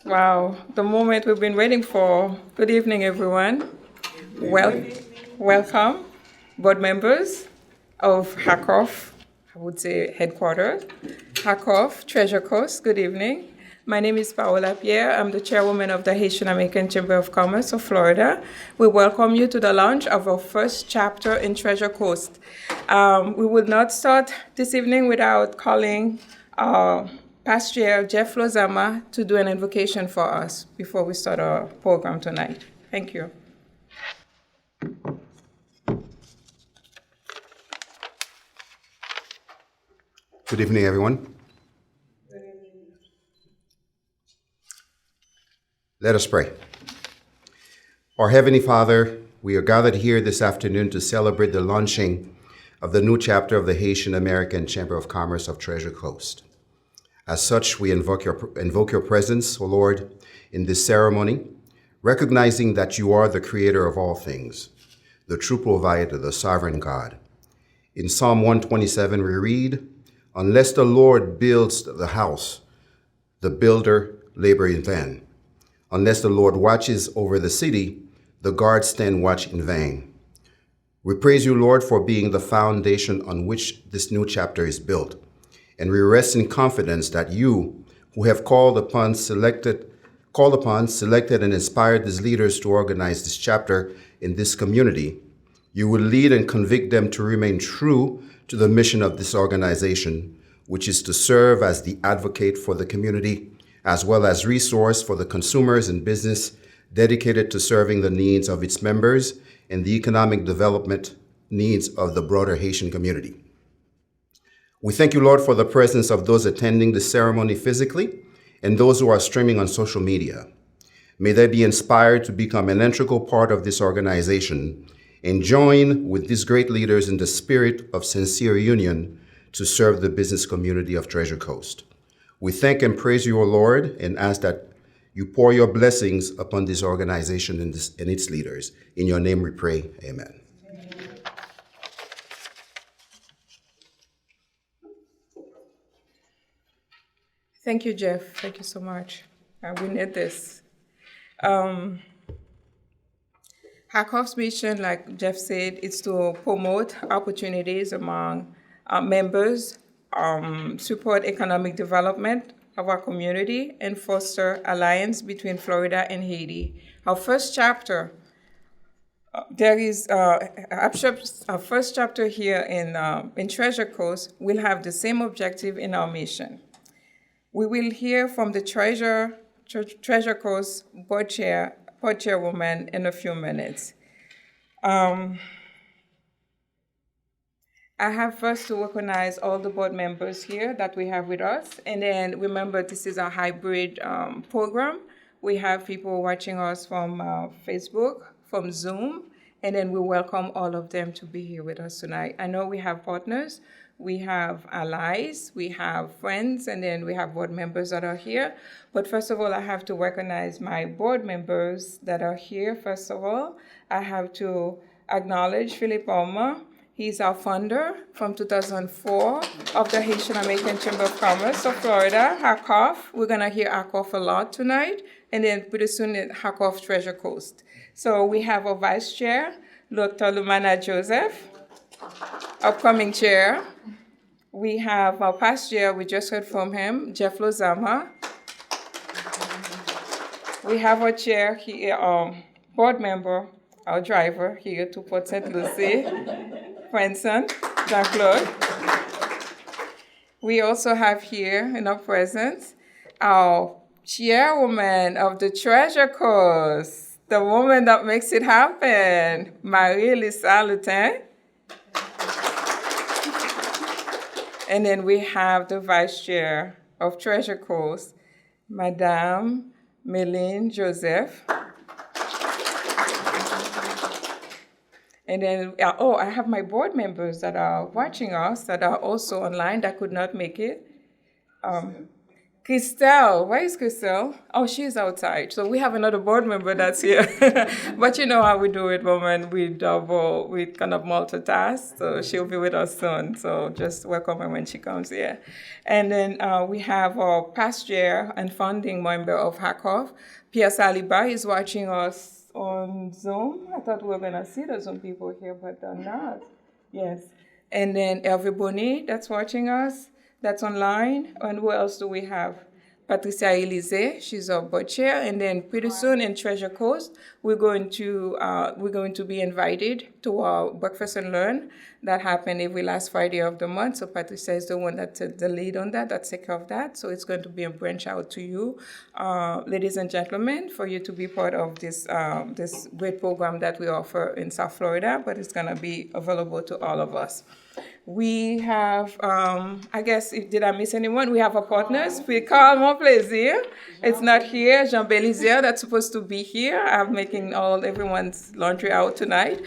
Wow, the moment we've been waiting for. Good evening, everyone. Well, welcome, board members of HACCOF, I would say headquarters, HACCOF, Treasure Coast. Good evening. My name is Paola Pierre. I'm the chairwoman of the Haitian American Chamber of Commerce of Florida. We welcome you to the launch of our first chapter in Treasure Coast. We will not start this evening without calling Past Chair Jeff Lozama to do an invocation for us before we start our program tonight. Thank you. Good evening, everyone. Let us pray. Our Heavenly Father, we are gathered here this afternoon to celebrate the launching of the new chapter of the Haitian American Chamber of Commerce of Treasure Coast. As such, we invoke your presence, O Lord, in this ceremony, recognizing that you are the creator of all things, the true provider, the sovereign God. In Psalm 127, we read, "Unless the Lord builds the house, the builder labors in vain. Unless the Lord watches over the city, the guards stand watch in vain." We praise you, Lord, for being the foundation on which this new chapter is built. And we rest in confidence that you, who have called upon, selected, and inspired these leaders to organize this chapter in this community, you will lead and convict them to remain true to the mission of this organization, which is to serve as the advocate for the community, as well as resource for the consumers and business dedicated to serving the needs of its members and the economic development needs of the broader Haitian community. We thank you, Lord, for the presence of those attending the ceremony physically and those who are streaming on social media. May they be inspired to become an integral part of this organization and join with these great leaders in the spirit of sincere union to serve the business community of Treasure Coast. We thank and praise you, O Lord, and ask that you pour your blessings upon this organization and its leaders. In your name we pray, amen. Thank you, Jeff. Thank you so much. We need this. HACCOF's mission, like Jeff said, is to promote opportunities among members, support economic development of our community, and foster alliance between Florida and Haiti. Our first chapter, our first chapter here in Treasure Coast will have the same objective in our mission. We will hear from the Treasure Coast board chairwoman in a few minutes. I have first to recognize all the board members here that we have with us. And then remember, this is a hybrid program. We have people watching us from Facebook, from Zoom, and then we welcome all of them to be here with us tonight. I know we have partners, we have allies, we have friends, and then we have board members that are here. But first of all, I have to recognize my board members that are here. First of all, I have to acknowledge Philip Palmer. He's our founder from 2004 of the Haitian American Chamber of Commerce of Florida, HACCOF. We're gonna hear HACCOF a lot tonight, and then pretty soon HACCOF Treasure Coast. So we have our vice chair, Dr. Lumana Joseph, upcoming chair. We have our past chair, we just heard from him, Jeff Lozama. We have our chair here, board member, our driver here to Port St. Lucie, Franson, Jean-Claude. We also have here in our presence our chairwoman of the Treasure Coast, the woman that makes it happen, Mary Remy. And then we have the vice chair of Treasure Coast, Madame Méline Joseph. And then, I have my board members that are watching us that are also online that could not make it. Christelle, where is Christelle? Oh, she's outside. So we have another board member that's here. But you know how we do it, woman. We kind of multitask. So she'll be with us soon. So just welcome her when she comes here. And then we have our past chair and founding member of HACCOF, Pierre Saliba, is watching us on Zoom. I thought we were going to see the Zoom people here, but they're not. Yes. And then Hervé Bonny, that's watching us. That's online. And who else do we have? Patricia Elise, she's our board chair. And then pretty soon in Treasure Coast, we're going to be invited to our Breakfast and Learn that happened every last Friday of the month. So Patricia is the one that's the lead on that, that's take care of that. So it's going to be a branch out to you, ladies and gentlemen, for you to be part of this this great program that we offer in South Florida, but it's going to be available to all of us. We have, I guess, did I miss anyone? We have our partners. We Carl Monplaisir here. It's not here. Jean Belizier, that's supposed to be here. I'm making everyone's laundry out tonight,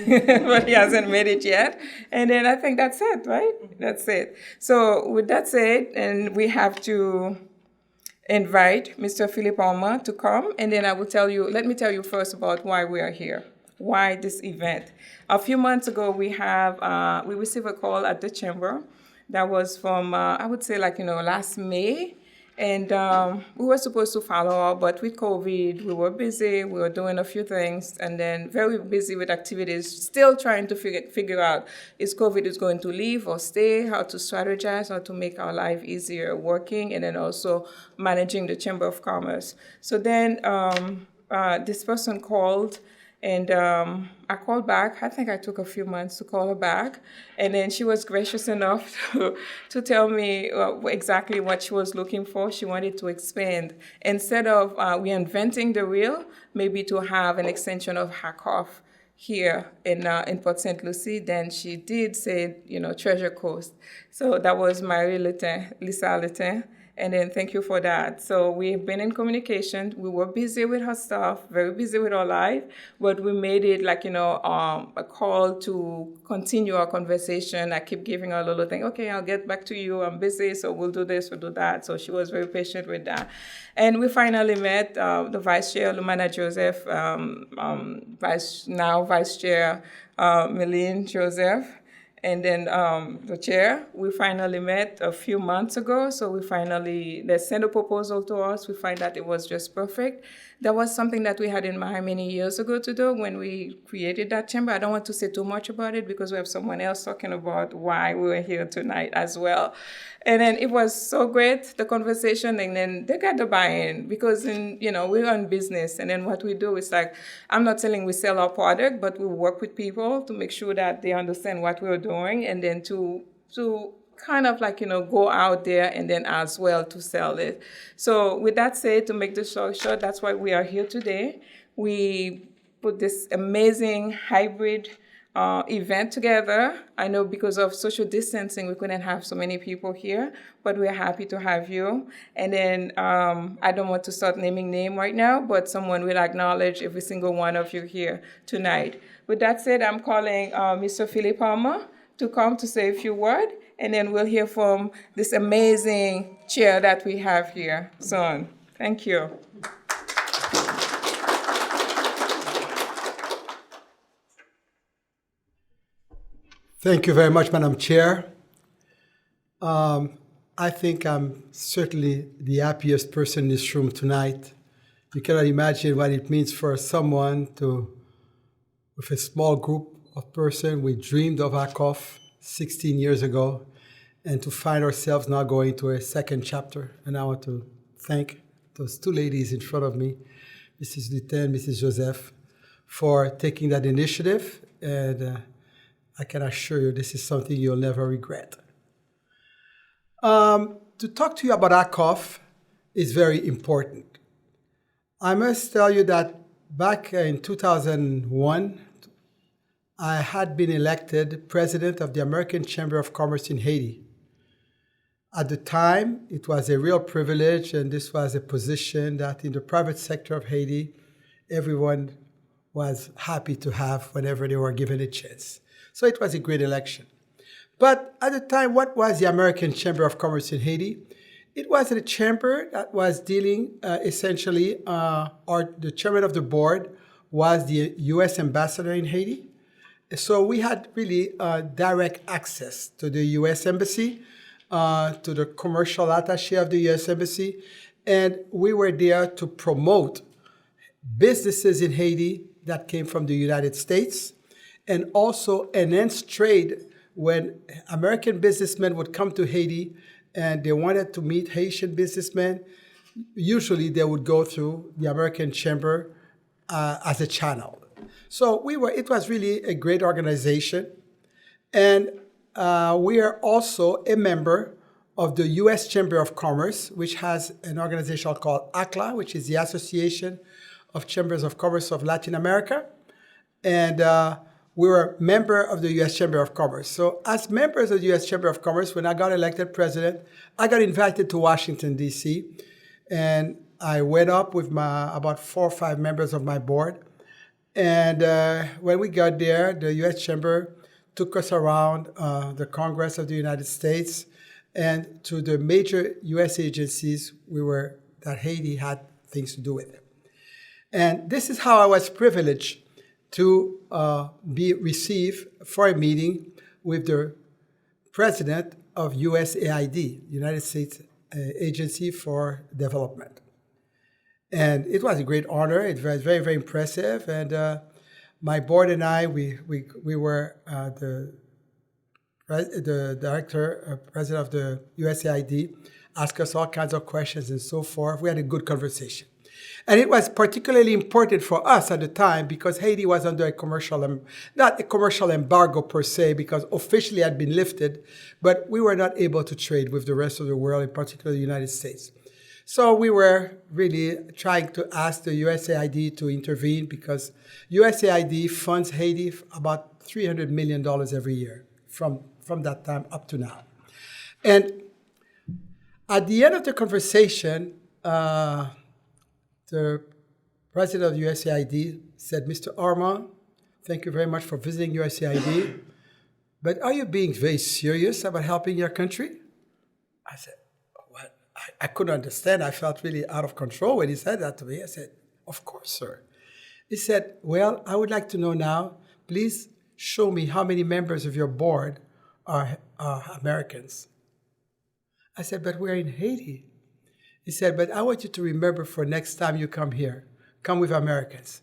but he hasn't made it yet. And then I think that's it, right? That's it. So with that said, and we have to invite Mr. Philip Alma to come, and then let me tell you first about why we are here. Why this event? A few months ago, we received a call at the chamber that was from, I would say last May. And we were supposed to follow up, but with COVID, we were busy. We were doing a few things, and then very busy with activities, still trying to figure out is COVID is going to leave or stay, how to strategize, how to make our life easier working, and then also managing the Chamber of Commerce. So then this person called, and I called back. I think I took a few months to call her back. And then she was gracious enough to tell me exactly what she was looking for. She wanted to expand. Instead of reinventing the wheel, maybe to have an extension of HACCOF here in Port St. Lucie, then she did say, Treasure Coast. So that was Mary Lisa Letin. And then thank you for that. So we've been in communication. We were busy with her stuff, very busy with our life, but we made it a call to continue our conversation. I keep giving her a little thing. Okay, I'll get back to you. I'm busy, so we'll do this, we'll do that. So she was very patient with that. And we finally met the Vice Chair, Lumana Joseph, Vice Chair Meline Joseph. And then the chair, we finally met a few months ago. So they sent a proposal to us. We find that it was just perfect. That was something that we had in mind many years ago to do when we created that chamber. I don't want to say too much about it because we have someone else talking about why we were here tonight as well. And then it was so great, the conversation, and then they got the buy-in because we run business. And then what we do is I'm not saying we sell our product, but we work with people to make sure that they understand what we're doing, and then to kind of go out there and then as well to sell it. So with that said, to make the show short, that's why we are here today. We put this amazing hybrid event together. I know because of social distancing, we couldn't have so many people here, but we're happy to have you. And then I don't want to start naming names right now, but someone will acknowledge every single one of you here tonight. With that said, I'm calling Mr. Philip Palmer to come to say a few words, and then we'll hear from this amazing chair that we have here soon. Thank you. Thank you very much, Madam Chair. I think I'm certainly the happiest person in this room tonight. You cannot imagine what it means for someone with a small group of persons, we dreamed of HACCOF 16 years ago, and to find ourselves now going to a second chapter. And I want to thank those two ladies in front of me, Mrs. Letin and Mrs. Joseph, for taking that initiative. And I can assure you this is something you'll never regret. To talk to you about HACCOF is very important. I must tell you that back in 2001, I had been elected president of the American Chamber of Commerce in Haiti. At the time, it was a real privilege, and this was a position that in the private sector of Haiti, everyone was happy to have whenever they were given a chance. So it was a great election. But at the time, what was the American Chamber of Commerce in Haiti? It was a chamber that was dealing essentially, or the chairman of the board was the U.S. ambassador in Haiti. So we had really direct access to the U.S. Embassy, to the commercial attaché of the U.S. Embassy, and we were there to promote businesses in Haiti that came from the United States, and also enhance trade when American businessmen would come to Haiti and they wanted to meet Haitian businessmen. Usually they would go through the American Chamber as a channel. So it was really a great organization. And we are also a member of the U.S. Chamber of Commerce, which has an organization called ACLA, which is the Association of Chambers of Commerce of Latin America. And we were a member of the U.S. Chamber of Commerce. So as members of the U.S. Chamber of Commerce, when I got elected president, I got invited to Washington, D.C., and I went up with about 4 or 5 members of my board. And when we got there, the U.S. Chamber took us around the Congress of the United States and to the major U.S. agencies that Haiti had things to do with. And this is how I was privileged to be received for a meeting with the President of USAID, United States Agency for Development. And it was a great honor. It was very, very impressive. And my board and I, we were the director, president of the USAID, asked us all kinds of questions and so forth. We had a good conversation. And it was particularly important for us at the time because Haiti was under not a commercial embargo per se, because officially it had been lifted, but we were not able to trade with the rest of the world, in particular the United States. So we were really trying to ask the USAID to intervene because USAID funds Haiti about $300 million every year from that time up to now. And at the end of the conversation, the president of USAID said, "Mr. Armand, thank you very much for visiting USAID, but are you being very serious about helping your country?" I said, "What?" I couldn't understand. I felt really out of control when he said that to me. I said, "Of course, sir." He said, "Well, I would like to know now, please show me how many members of your board are Americans." I said, "But we're in Haiti." He said, "But I want you to remember for next time you come here, come with Americans."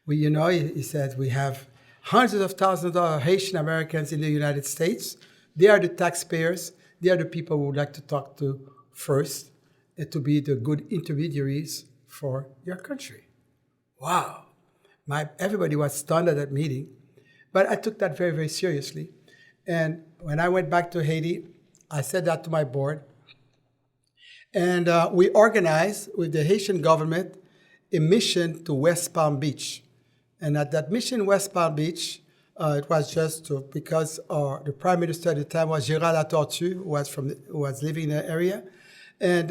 He said, "We have hundreds of thousands of Haitian Americans in the United States. They are the taxpayers. They are the people we would like to talk to first and to be the good intermediaries for your country." Wow. Everybody was stunned at that meeting. But I took that very, very seriously. And when I went back to Haiti, I said that to my board. And we organized with the Haitian government a mission to West Palm Beach. And at that mission, West Palm Beach, it was just because the prime minister at the time was Gérald Latortue, who was living in the area. And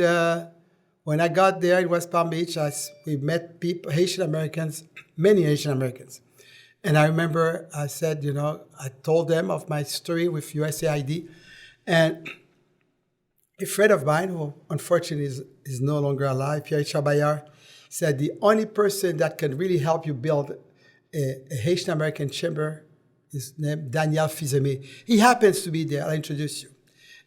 when I got there in West Palm Beach, we met Haitian Americans, many Haitian Americans. And I remember I said, I told them of my story with USAID. And a friend of mine, who unfortunately is no longer alive, Pierre Chabayar, said the only person that can really help you build a Haitian American chamber is named Daniel Fizeme. He happens to be there. I'll introduce you.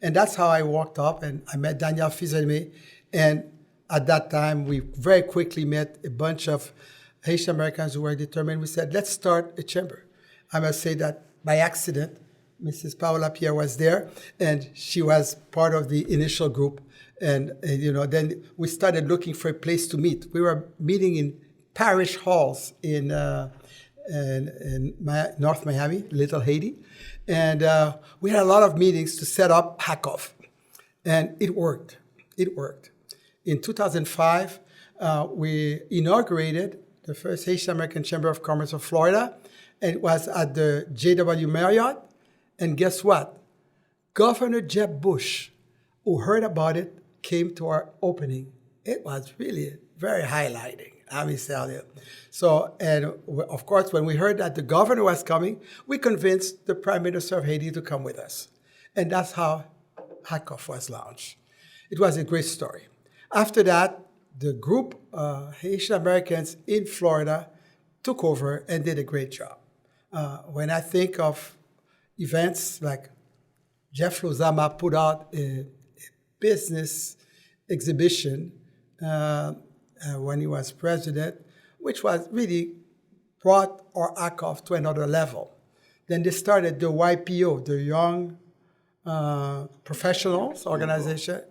And that's how I walked up and I met Daniel Fizeme. And at that time, we very quickly met a bunch of Haitian Americans who were determined. We said, let's start a chamber. I must say that by accident, Mrs. Paola Pierre was there, and she was part of the initial group. And then we started looking for a place to meet. We were meeting in parish halls in North Miami, Little Haiti. And we had a lot of meetings to set up HACCOF. And it worked. It worked. In 2005, we inaugurated the first Haitian American Chamber of Commerce of Florida. And it was at the JW Marriott. And guess what? Governor Jeb Bush, who heard about it, came to our opening. It was really very highlighting, I will tell you. So, and of course, when we heard that the governor was coming, we convinced the Prime Minister of Haiti to come with us. And that's how HACCOF was launched. It was a great story. After that, the group, Haitian Americans in Florida, took over and did a great job. When I think of events like Jeff Lozama put out a business exhibition when he was president, which was really brought our HACCOF to another level. Then they started the YPO, the Young Professionals Organization.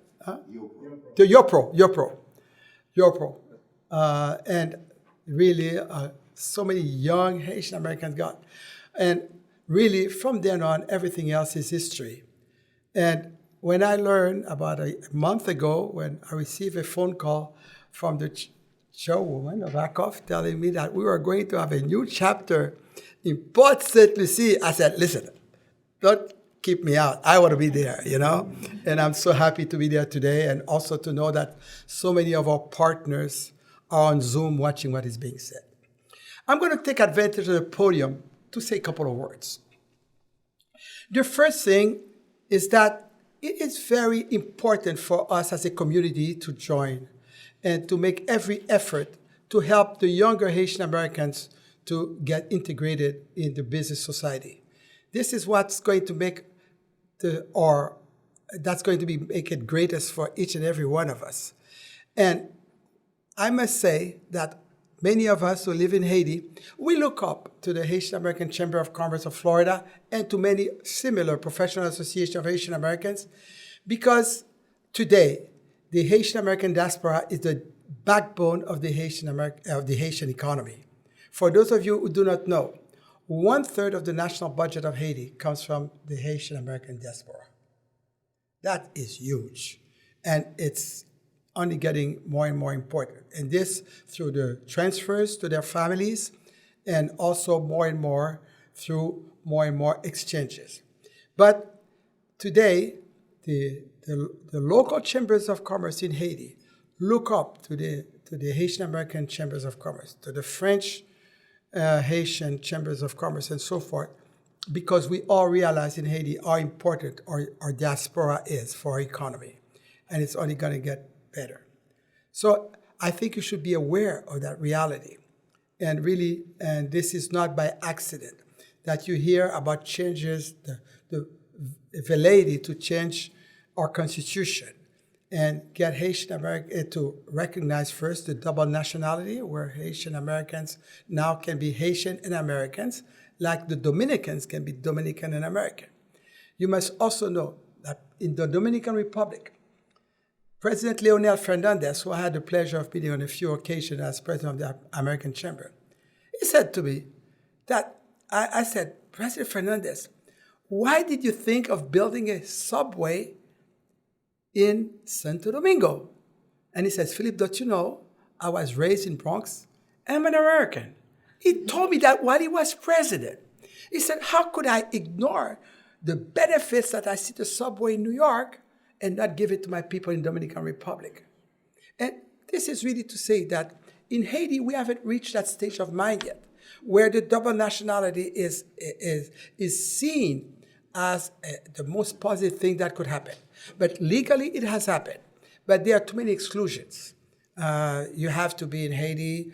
The YoPro. And really, so many young Haitian Americans got. And really, from then on, everything else is history. And when I learned about a month ago, when I received a phone call from the Chairwoman of HACCOF telling me that we were going to have a new chapter in Port St. Lucie, I said, listen, don't keep me out. I want to be there, you know? And I'm so happy to be there today, and also to know that so many of our partners are on Zoom watching what is being said. I'm going to take advantage of the podium to say a couple of words. The first thing is that it is very important for us as a community to join and to make every effort to help the younger Haitian Americans to get integrated in the business society. This is what's going to make make it greatest for each and every one of us. And I must say that many of us who live in Haiti, we look up to the Haitian American Chamber of Commerce of Florida and to many similar professional associations of Haitian Americans, because today the Haitian American diaspora is the backbone of the Haitian economy. For those of you who do not know, 1/3 of the national budget of Haiti comes from the Haitian American diaspora. That is huge, and it's only getting more and more important. And this through the transfers to their families, and also more and more through more and more exchanges. But today, the local chambers of commerce in Haiti look up to the Haitian American Chambers of Commerce, to the French Haitian Chambers of Commerce, and so forth, because we all realize in Haiti how important our diaspora is for our economy, and it's only going to get better. So I think you should be aware of that reality. And really, and this is not by accident that you hear about changes, the velleity to change our constitution and get Haitian American to recognize first the double nationality, where Haitian Americans now can be Haitian and Americans, like the Dominicans can be Dominican and American. You must also know that in the Dominican Republic, President Leonel Fernandez, who I had the pleasure of meeting on a few occasions as president of the American Chamber, he said to me that, I said, President Fernandez, why did you think of building a subway in Santo Domingo? And he says, Philip, don't you know, I was raised in Bronx. I'm an American. He told me that while he was president. He said, how could I ignore the benefits that I see the subway in New York and not give it to my people in Dominican Republic? And this is really to say that in Haiti, we haven't reached that stage of mind yet, where the double nationality is seen as the most positive thing that could happen. But legally, it has happened. But there are too many exclusions. You have to be in Haiti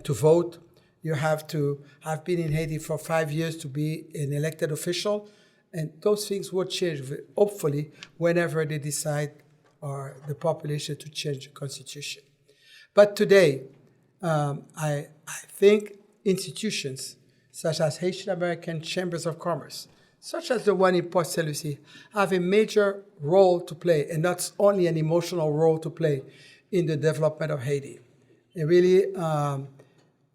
to vote. You have to have been in Haiti for 5 years to be an elected official. And those things will change, hopefully, whenever they decide, or the population, to change the constitution. But today, I think institutions such as Haitian American Chambers of Commerce, such as the one in Port St. Lucie, have a major role to play, and not only an emotional role to play in the development of Haiti. It really,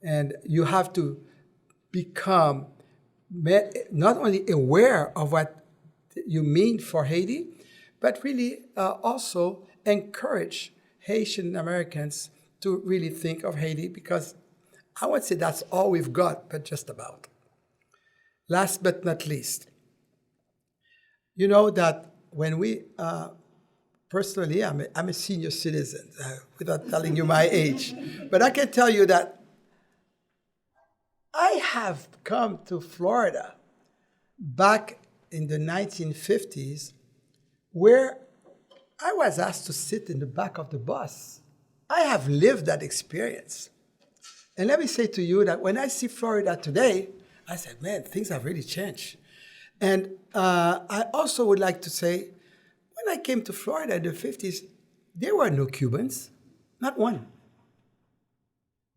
and you have to become not only aware of what you mean for Haiti, but really also encourage Haitian Americans to really think of Haiti, because I would say that's all we've got, but just about. Last but not least, you know that when we, personally, I'm a senior citizen, without telling you my age, but I can tell you that I have come to Florida back in the 1950s, where I was asked to sit in the back of the bus. I have lived that experience. And let me say to you that when I see Florida today, I said, man, things have really changed. And I also would like to say, when I came to Florida in the 50s, there were no Cubans, not one.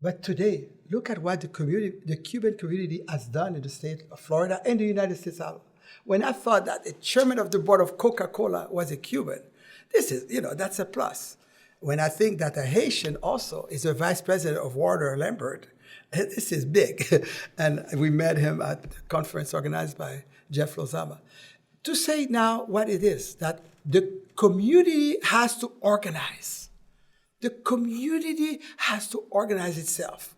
But today, look at what the Cuban community has done in the state of Florida and the United States. When I thought that the chairman of the board of Coca-Cola was a Cuban, this is, that's a plus. When I think that a Haitian also is a vice president of Water Lambert, this is big. And we met him at the conference organized by Jeff Lozama. To say now what it is, that the community has to organize. The community has to organize itself.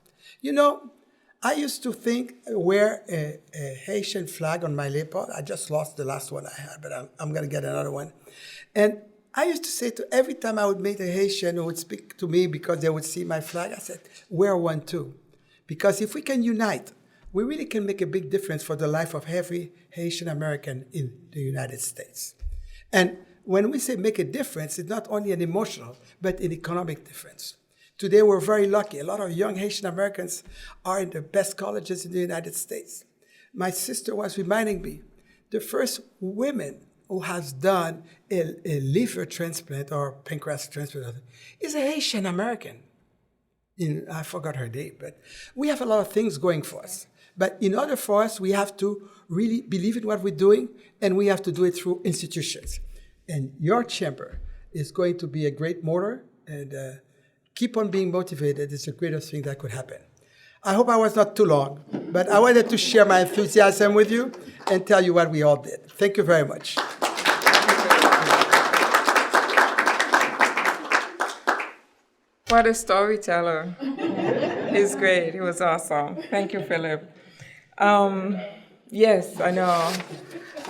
I used to think wear a Haitian flag on my lapel. I just lost the last one I had, but I'm going to get another one. And I used to say to every time I would meet a Haitian who would speak to me because they would see my flag, I said, wear one too. Because if we can unite, we really can make a big difference for the life of every Haitian American in the United States. And when we say make a difference, it's not only an emotional, but an economic difference. Today, we're very lucky. A lot of young Haitian Americans are in the best colleges in the United States. My sister was reminding me, the first woman who has done a liver transplant or pancreas transplant is a Haitian American. I forgot her name, but we have a lot of things going for us. But in order for us, we have to really believe in what we're doing, and we have to do it through institutions. And your chamber is going to be a great motor, and keep on being motivated. It's the greatest thing that could happen. I hope I was not too long, but I wanted to share my enthusiasm with you and tell you what we all did. Thank you very much. What a storyteller. He's great. He was awesome. Thank you, Philip. Yes, I know.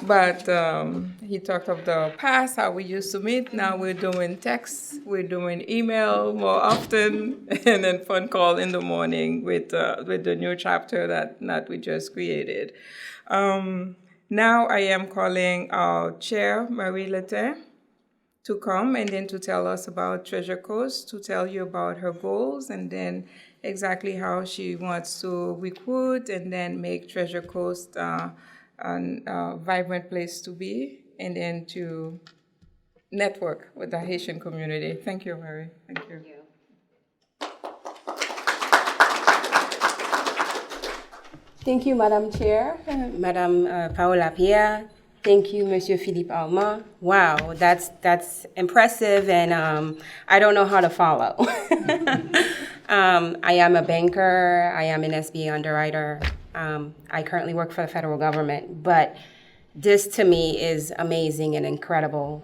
But he talked of the past, how we used to meet. Now we're doing texts, we're doing email more often, and then phone call in the morning with the new chapter that we just created. Now I am calling our chair, Mary Remy, to come and then to tell us about Treasure Coast, to tell you about her goals, and then exactly how she wants to recruit and then make Treasure Coast a vibrant place to be, and then to network with the Haitian community. Thank you, Mary. Thank you. Thank you, Madam Chair, Madam Paola Pierre. Thank you, Monsieur Philippe Alma. Wow, that's impressive, and I don't know how to follow. I am a banker. I am an SBA underwriter. I currently work for the federal government, but this to me is amazing and incredible.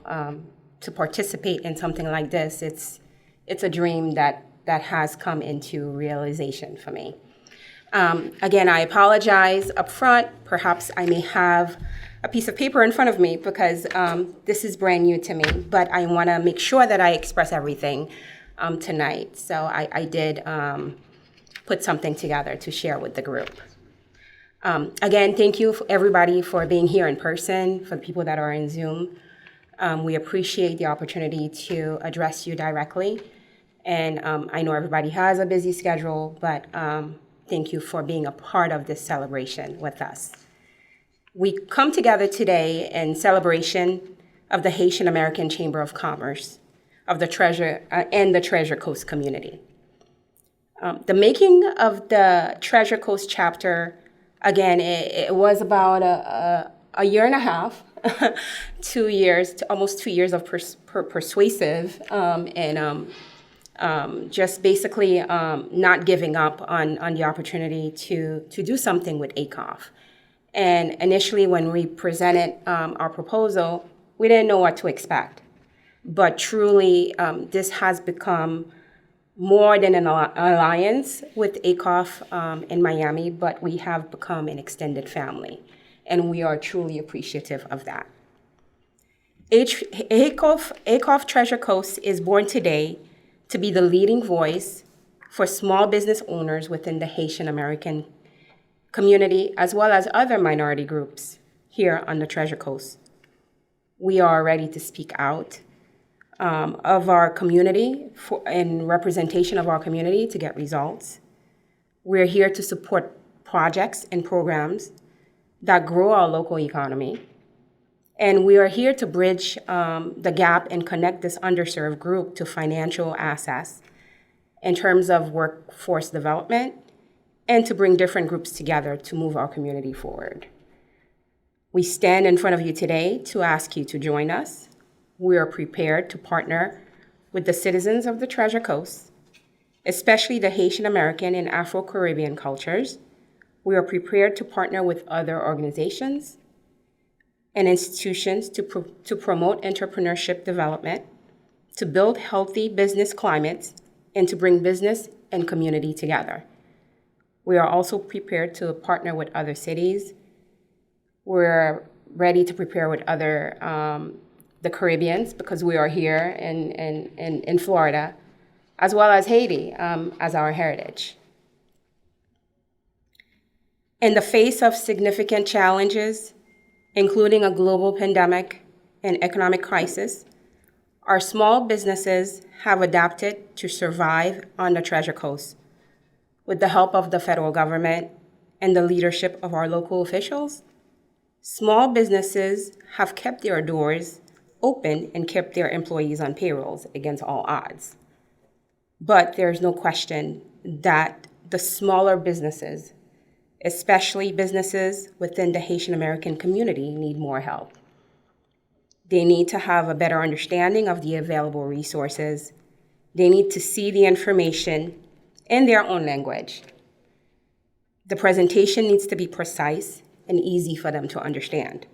To participate in something like this, it's a dream that has come into realization for me. Again, I apologize up front. Perhaps I may have a piece of paper in front of me because this is brand new to me, but I want to make sure that I express everything tonight. So I did put something together to share with the group. Again, thank you everybody for being here in person, for the people that are in Zoom. We appreciate the opportunity to address you directly. And I know everybody has a busy schedule, but thank you for being a part of this celebration with us. We come together today in celebration of the Haitian American Chamber of Commerce of the Treasure and the Treasure Coast community. The making of the Treasure Coast chapter, again, it was about a year and a half, 2 years, almost 2 years of persuasive and just basically not giving up on the opportunity to do something with HACCOF. And initially, when we presented our proposal, we didn't know what to expect. But truly, this has become more than an alliance with HACCOF in Miami, but we have become an extended family. And we are truly appreciative of that. HACCOF Treasure Coast is born today to be the leading voice for small business owners within the Haitian American community, as well as other minority groups here on the Treasure Coast. We are ready to speak out of our community in representation of our community to get results. We're here to support projects and programs that grow our local economy. And we are here to bridge the gap and connect this underserved group to financial access in terms of workforce development and to bring different groups together to move our community forward. We stand in front of you today to ask you to join us. We are prepared to partner with the citizens of the Treasure Coast, especially the Haitian American and Afro-Caribbean cultures. We are prepared to partner with other organizations and institutions to promote entrepreneurship development, to build healthy business climates, and to bring business and community together. We are also prepared to partner with other cities. We're ready to prepare with other, the Caribbeans, because we are here in Florida, as well as Haiti as our heritage. In the face of significant challenges, including a global pandemic and economic crisis, our small businesses have adapted to survive on the Treasure Coast with the help of the federal government and the leadership of our local officials. Small businesses have kept their doors open and kept their employees on payrolls against all odds. But there's no question that the smaller businesses, especially businesses within the Haitian American community, need more help. They need to have a better understanding of the available resources. They need to see the information in their own language. The presentation needs to be precise and easy for them to understand.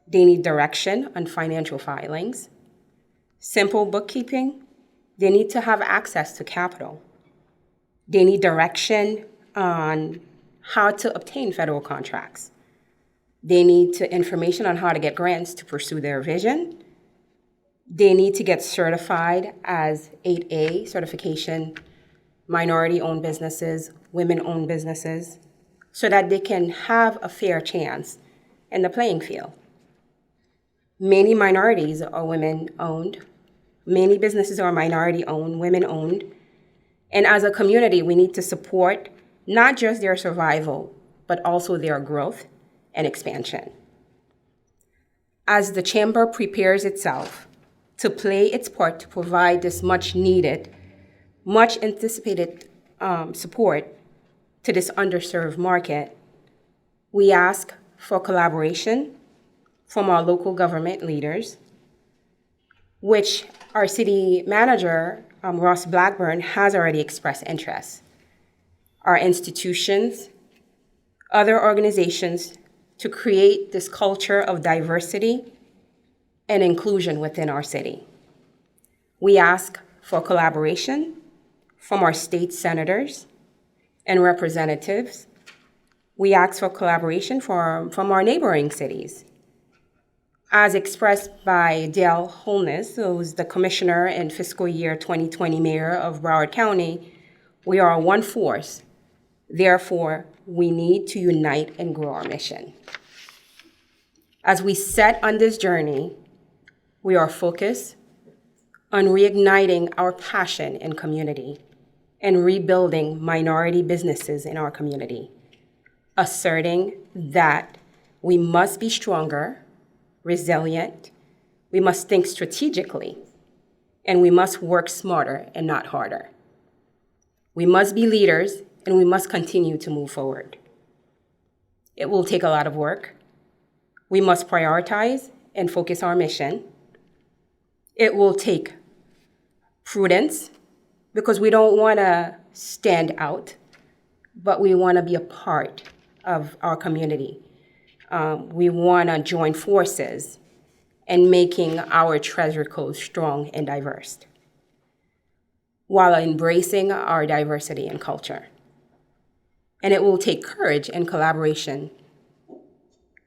They need direction on financial filings, simple bookkeeping. They need to have access to capital. They need direction on how to obtain federal contracts. They need information on how to get grants to pursue their vision. They need to get certified as 8A certification, minority-owned businesses, women-owned businesses, so that they can have a fair chance in the playing field. Many minorities are women-owned. Many businesses are minority-owned, women-owned. And as a community, we need to support not just their survival, but also their growth and expansion. As the Chamber prepares itself to play its part to provide this much-needed, much-anticipated support to this underserved market, we ask for collaboration from our local government leaders, which our city manager, Russ Blackburn, has already expressed interest. Our institutions, other organizations, to create this culture of diversity and inclusion within our city. We ask for collaboration from our state senators and representatives. We ask for collaboration from our neighboring cities. As expressed by Dale Holness, who's the commissioner and fiscal year 2020 mayor of Broward County, we are one force. Therefore, we need to unite and grow our mission. As we set on this journey, we are focused on reigniting our passion in community and rebuilding minority businesses in our community, asserting that we must be stronger, resilient, we must think strategically, and we must work smarter and not harder. We must be leaders, and we must continue to move forward. It will take a lot of work. We must prioritize and focus our mission. It will take prudence, because we don't want to stand out, but we want to be a part of our community. We want to join forces in making our Treasure Coast strong and diverse, while embracing our diversity and culture. And it will take courage and collaboration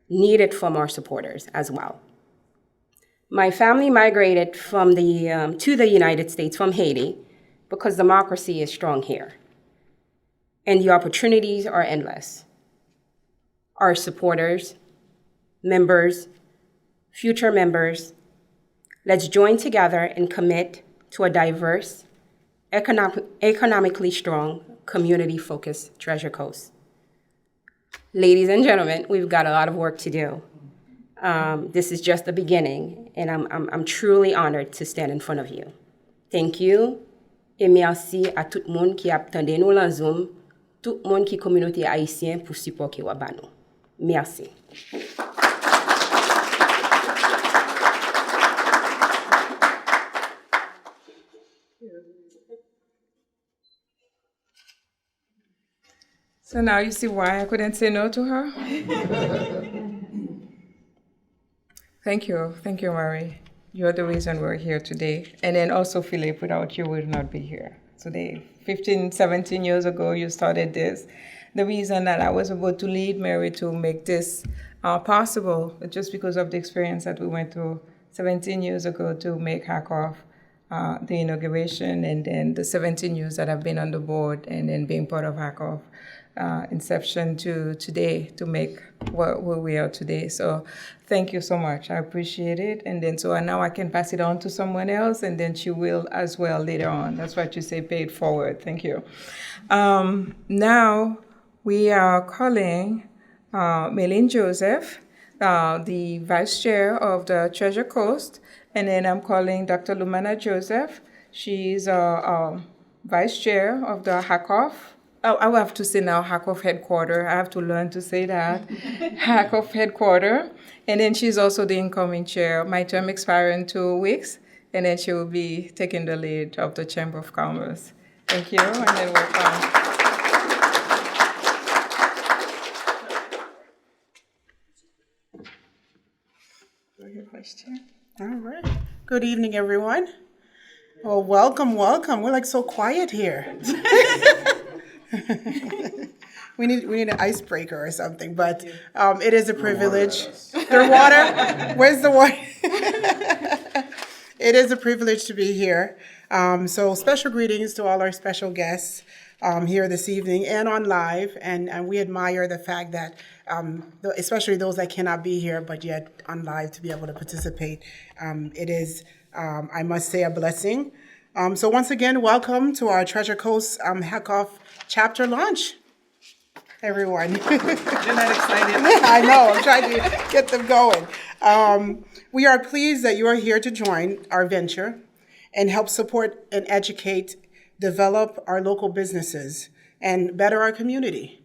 needed from our supporters as well. My family migrated to the United States from Haiti because democracy is strong here, and the opportunities are endless. Our supporters, members, future members, Let's join together and commit to a diverse, economically strong, community-focused Treasure Coast. Ladies and gentlemen, we've got a lot of work to do. This is just the beginning, and I'm truly honored to stand in front of you. Thank you, et merci à tout le monde qui attendait nous dans Zoom, tout le monde qui est communauté haïtienne pour support qui wa nous. Merci. So now you see why I couldn't say no to her? Thank you, Mary. You're the reason we're here today. And then also, Philip, without you, we would not be here today. 15, 17 years ago, you started this. The reason that I was able to lead Mary to make this possible is just because of the experience that we went through 17 years ago to make HACCOF, the inauguration, and then the 17 years that I've been on the board and then being part of HACCOF. Inception to today to make where we are today. So thank you so much. I appreciate it. And then so now I can pass it on to someone else, and then she will as well later on. That's what you say, pay it forward. Thank you. Now we are calling Maylene Joseph, the Vice Chair of the Treasure Coast, and then I'm calling Dr. Lumana Joseph. She's Vice Chair of the HACCOF. Oh, I will have to say now HACCOF headquarters. I have to learn to say that. HACCOF headquarters. And then she's also the incoming chair. My term expires in 2 weeks, and then she will be taking the lead of the Chamber of Commerce. Thank you, and then welcome. Go ahead, Vice Chair. All right. Good evening, everyone. Well, welcome. We're like so quiet here. We need an icebreaker or something, but it is a privilege. Their water? Where's the water? It is a privilege to be here. So special greetings to all our special guests here this evening and on live. And we admire the fact that, especially those that cannot be here, but yet on live to be able to participate. It is, I must say, a blessing. So once again, welcome to our Treasure Coast HACCOF chapter launch, everyone. You're not excited? I know, I'm trying to get them going. We are pleased that you are here to join our venture and help support and educate, develop our local businesses, and better our community.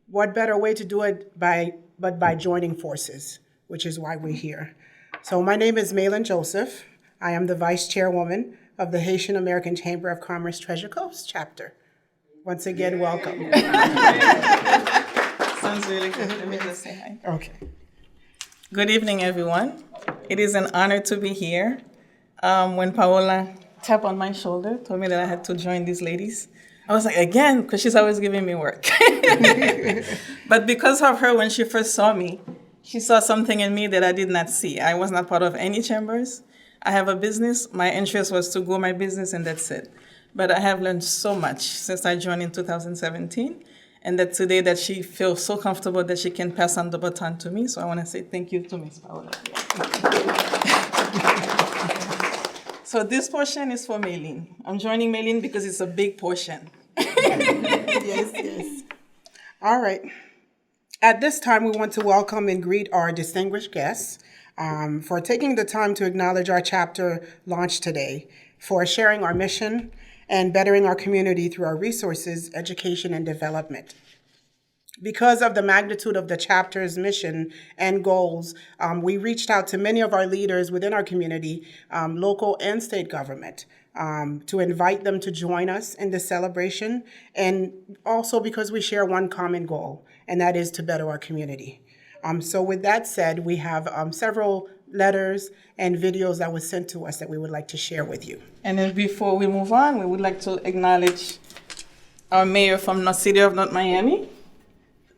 What better way to do it but by joining forces, which is why we're here. So my name is Maylene Joseph. I am the Vice Chairwoman of the Haitian American Chamber of Commerce Treasure Coast chapter. Once again, welcome. Sounds really good. Let me just say hi. Okay. Good evening, everyone. It is an honor to be here. When Paola tapped on my shoulder, told me that I had to join these ladies, I was like, again, because she's always giving me work. But because of her, when she first saw me, she saw something in me that I did not see. I was not part of any chambers. I have a business. My interest was to grow my business, and that's it. But I have learned so much since I joined in 2017, and that today that she feels so comfortable that she can pass on the baton to me. So I want to say thank you to Ms. Paola. So this portion is for Maylene. I'm joining Maylene because it's a big portion. Yes. All right. At this time, we want to welcome and greet our distinguished guests for taking the time to acknowledge our chapter launch today, for sharing our mission, and bettering our community through our resources, education, and development. Because of the magnitude of the chapter's mission and goals, we reached out to many of our leaders within our community, local and state government, to invite them to join us in this celebration, and also because we share one common goal, and that is to better our community. So with that said, we have several letters and videos that were sent to us that we would like to share with you. And then before we move on, we would like to acknowledge our mayor from the city of North Miami,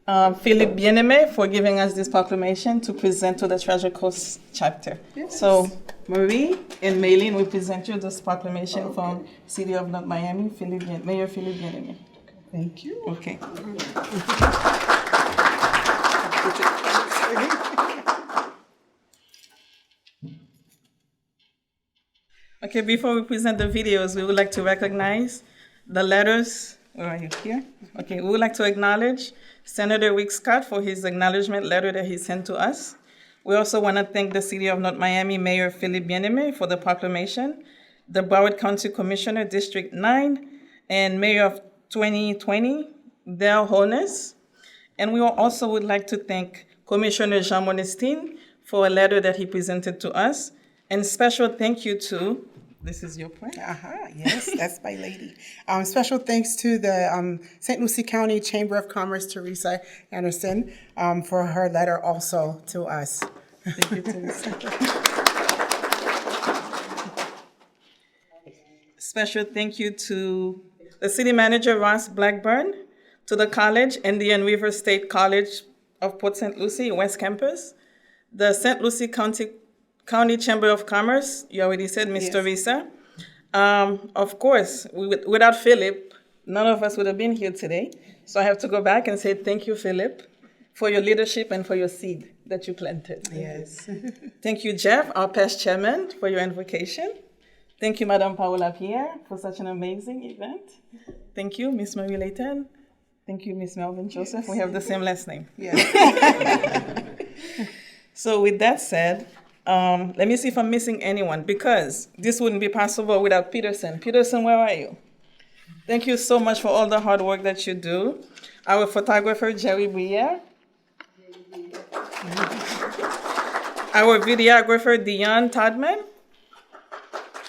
Philippe Bien-Aimé, for giving us this proclamation to present to the Treasure Coast chapter. Yes. So Marie and Maylene, we present you this proclamation from city of North Miami, Mayor Philippe Bien-Aimé. Thank you. Okay. Okay, before we present the videos, we would like to recognize the letters. Where are you? Here? Okay, we would like to acknowledge Senator Rick Scott for his acknowledgement letter that he sent to us. We also want to thank the City of North Miami Mayor Philippe Bien-Aimé for the proclamation, the Broward County Commissioner, District 9, and Mayor of 2020, Dale Holness. And we also would like to thank Commissioner Jean Monestine for a letter that he presented to us. And special thank you to, this is your point. Yes, that's my lady. Special thanks to the St. Lucie County Chamber of Commerce, Teresa Anderson, for her letter also to us. Thank you, Teresa. Special thank you to the City Manager, Russ Blackburn, to the college, Indian River State College of Port St. Lucie, West Campus, the St. Lucie County Chamber of Commerce, you already said, Ms. Yes. Teresa. Of course, without Philip, none of us would have been here today. So I have to go back and say thank you, Philip, for your leadership and for your seed that you planted. Yes. Thank you, Jeff, our past chairman, for your invocation. Thank you, Madame Paola Pierre, for such an amazing event. Thank you, Miss Marie Layton. Thank you, Miss Melvin Joseph. We have the same last name. Yes. So with that said, let me see if I'm missing anyone, because this wouldn't be possible without Peterson. Peterson, where are you? Thank you so much for all the hard work that you do. Our photographer, Jerry Briere. Our videographer, Dion Todman.